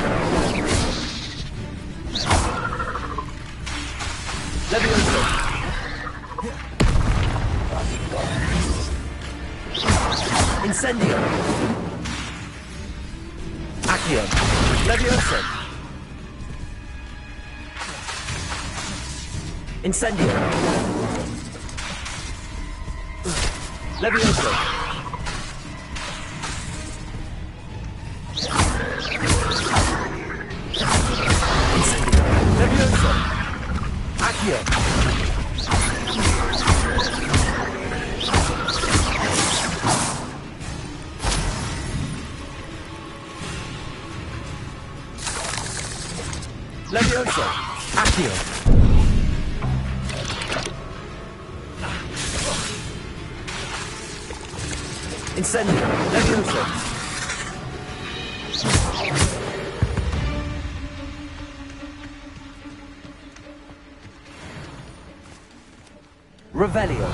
Levioso. Incendio. Accio. Levioso. Incendio. Levioso. Incendio. Levioso. Accio. Levioso. Accio. Incendio. Levioso. Revelio.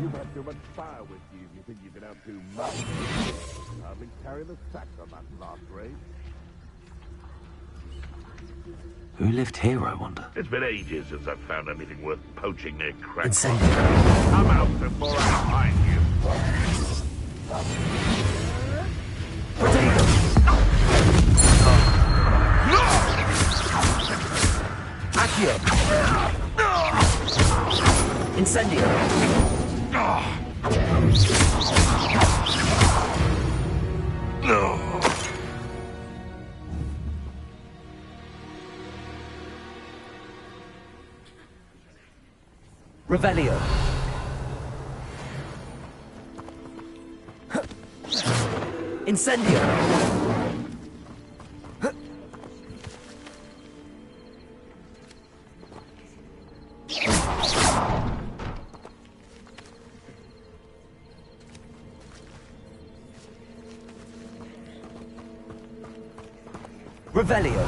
You've had too much fire with you if you think you can have too much. Hardly carry the sack on that last raid. Who lived here, I wonder? It's been ages since I've found anything worth poaching near crack. Incendio. Come out before I find you. Potato. Accio. Incendio. Revelio. Incendio. Revelio.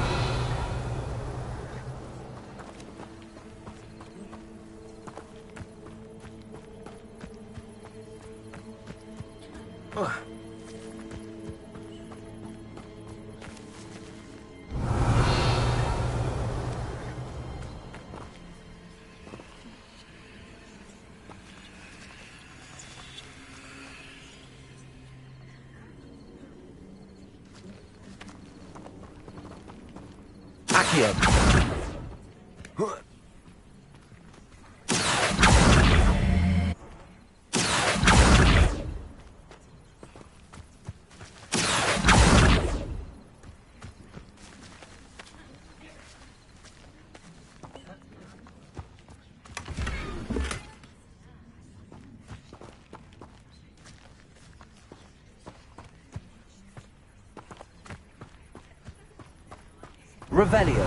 Accio. Revelio.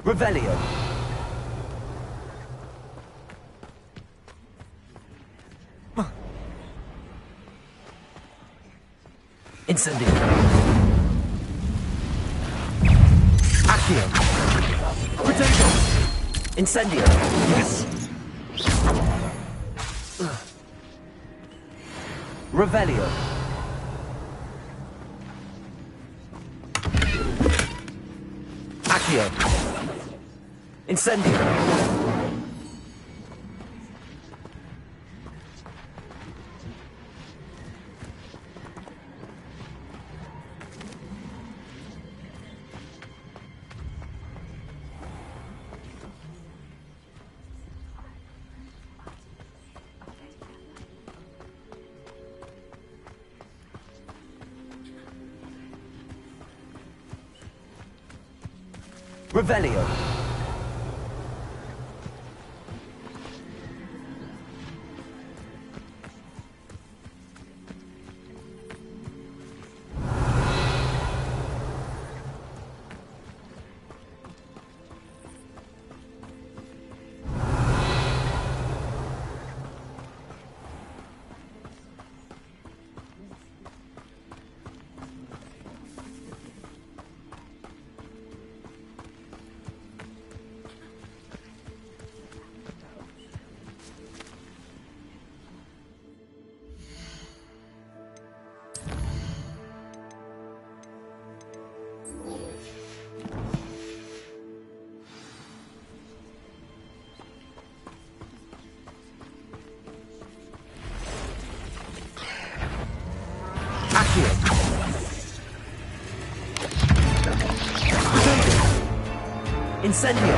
Revelio. Incendio. Accio. Potato. Incendio. Yes. Revelio. Accio. Incendio. Revelio. Incendio!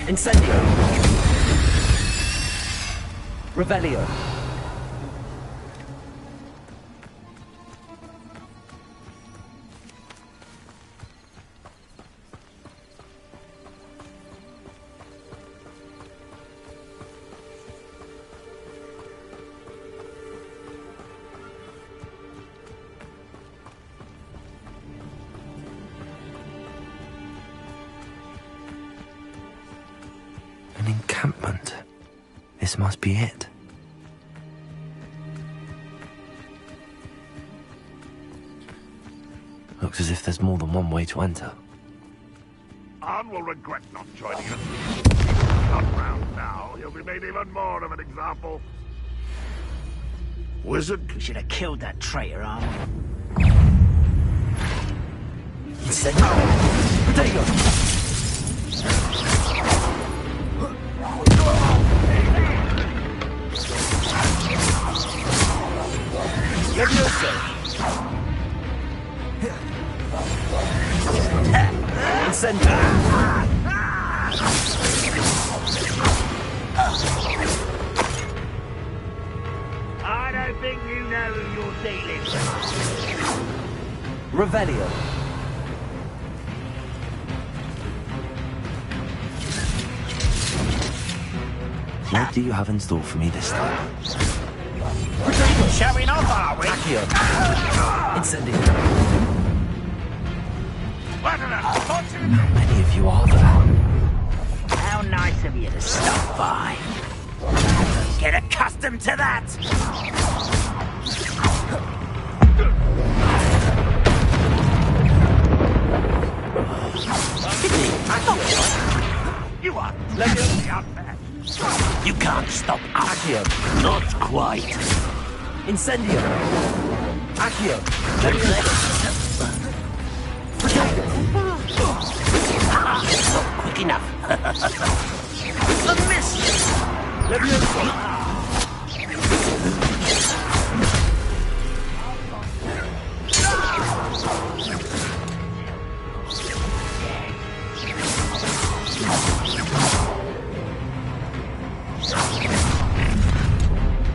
Incendio! Revelio! An encampment. This must be it. Looks as if there's more than one way to enter. Arn will regret not joining us. Not round now. He'll be made even more of an example. Wizard? We should have killed that traitor, Arn. Potato! Levioso! Incendio! I don't think you know who you're dealing with. Revelio! What do you have in store for me this time? Showing off, are we? Accio! Incendio! How many of you are there? How nice of you to stop by. Get accustomed to that! You are Levioso! out there. You can't stop us. Accio! Not quite. Incendio! Accio! Levioso! Not quick enough. A miss! Levioso!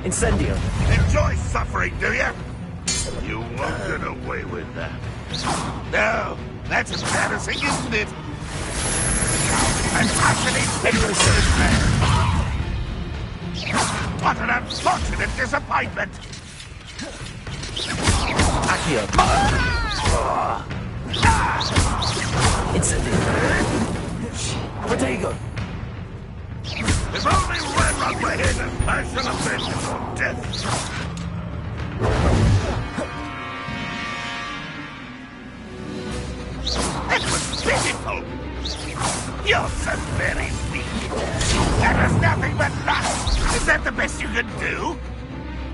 Incendio! Enjoy suffering, do you? You won't get away with that. No, that's embarrassing, isn't it? An utterly piteous man. What an unfortunate disappointment! Accio! Incendio! Protego! If only Red Rock were here to fashion a vengeance on death. That was pitiful! You're so very weak. That was nothing but lust. Is that the best you can do?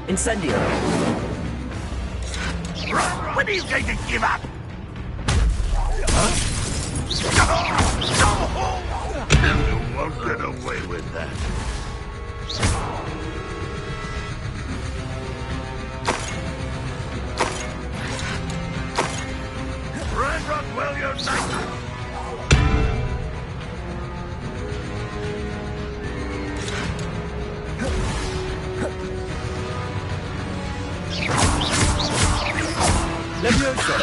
Incendio! When are you going to give up? You won't get away with that. Red Rock will unite! Levioso!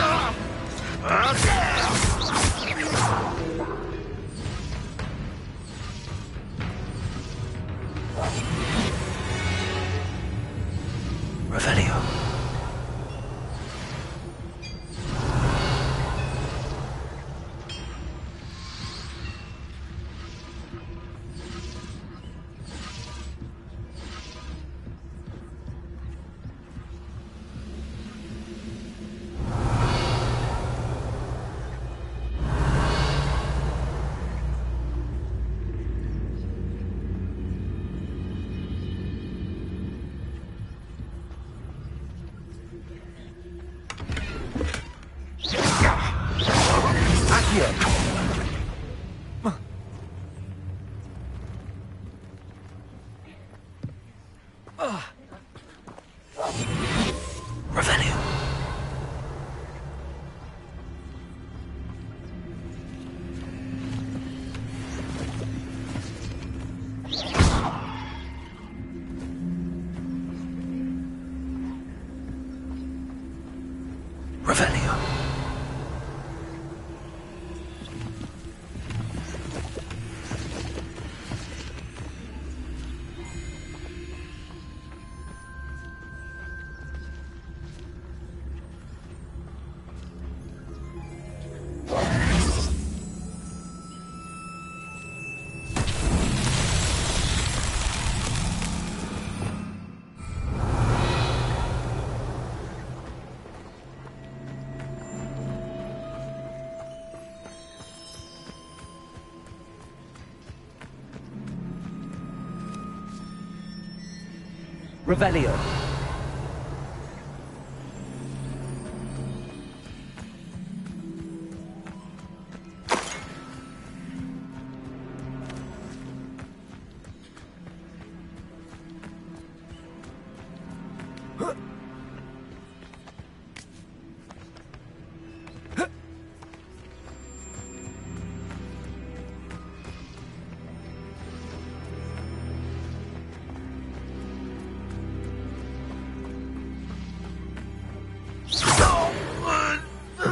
Revelio.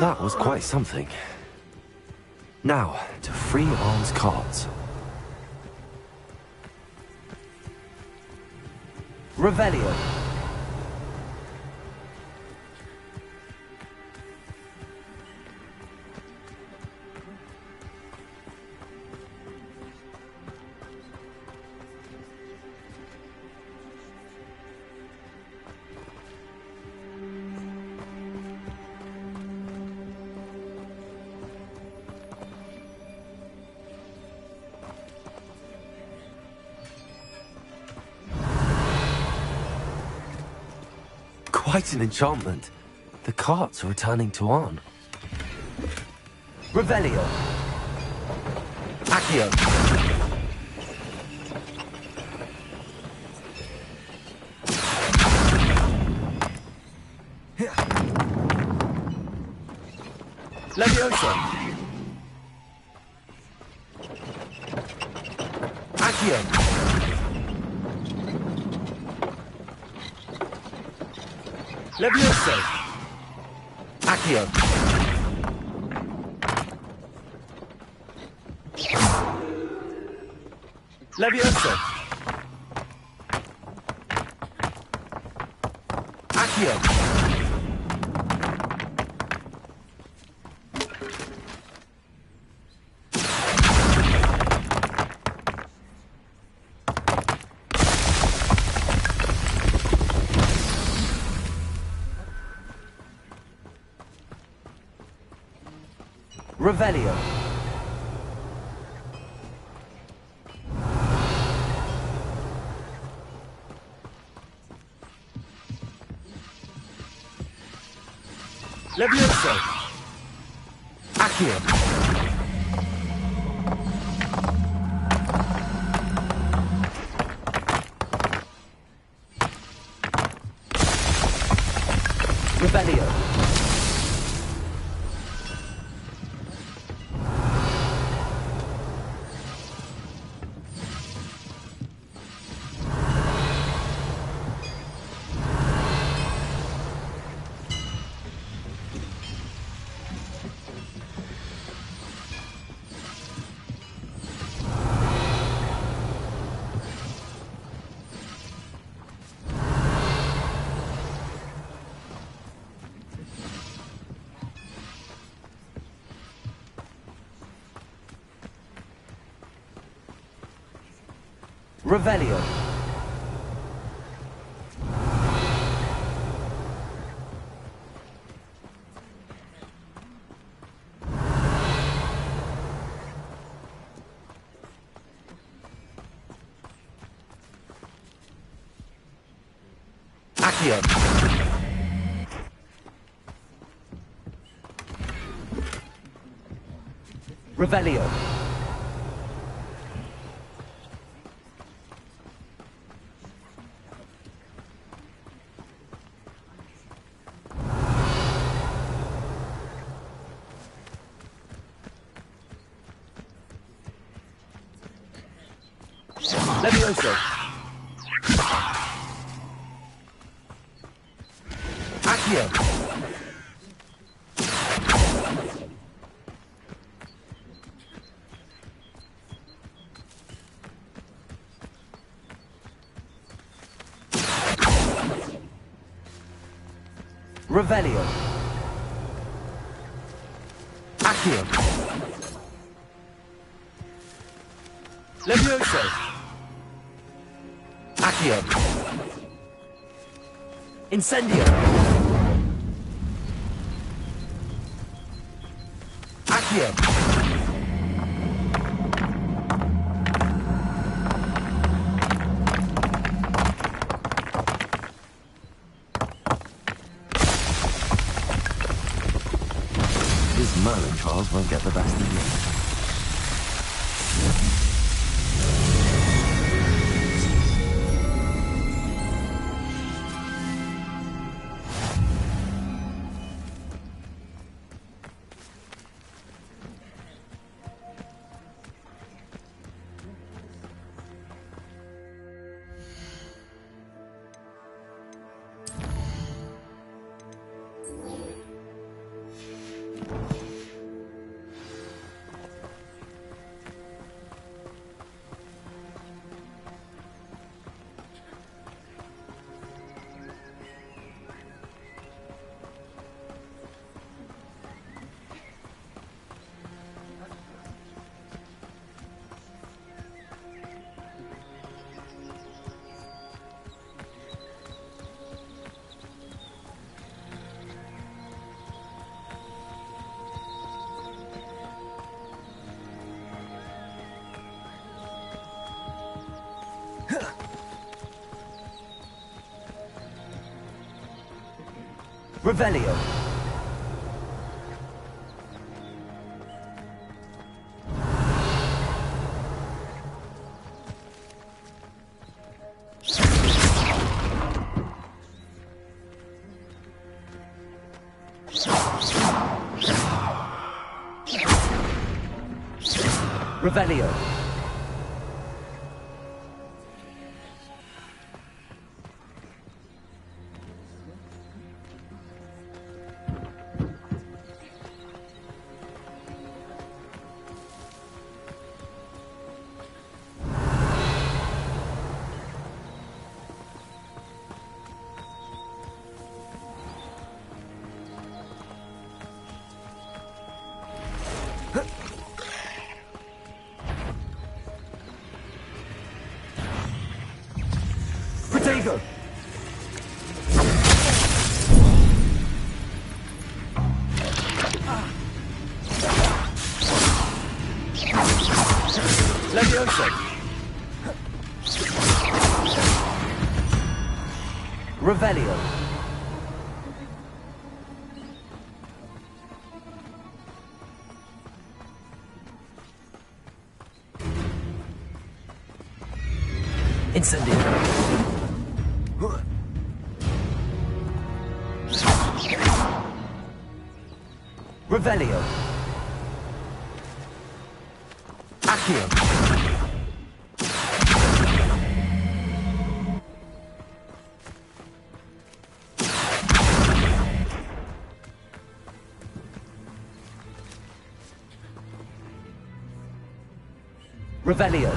That was quite something. Now, to free Arn's cards. Revelio. Quite an enchantment. The carts are returning to Arn. Revelio. Accio. Levioso. Accio. Levioso. Accio. Levioso. Accio. Revelio. Levioso. Accio. Revelio. Revelio. Accio. Revelio. Levioso. Accio. Revelio. Accio. Levioso. Accio. Incendio. Accio. Revelio. Revelio. Protego! Levioso! Revelio! Incendio! Revelio. Accio. Revelio.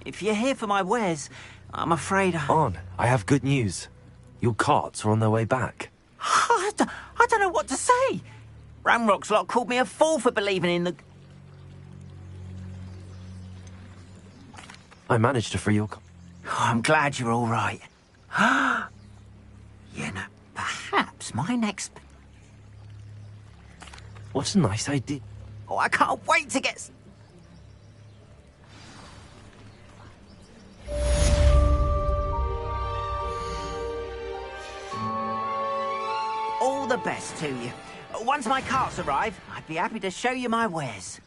If you're here for my wares, I'm afraid I have good news. Your carts are on their way back. I don't know what to say. Ramrock's lot called me a fool for believing in the... I managed to free your... I'm glad you're all right. You know, perhaps my next... What a nice idea. Oh, I can't wait to get... All the best to you. Once my carts arrive, I'd be happy to show you my wares.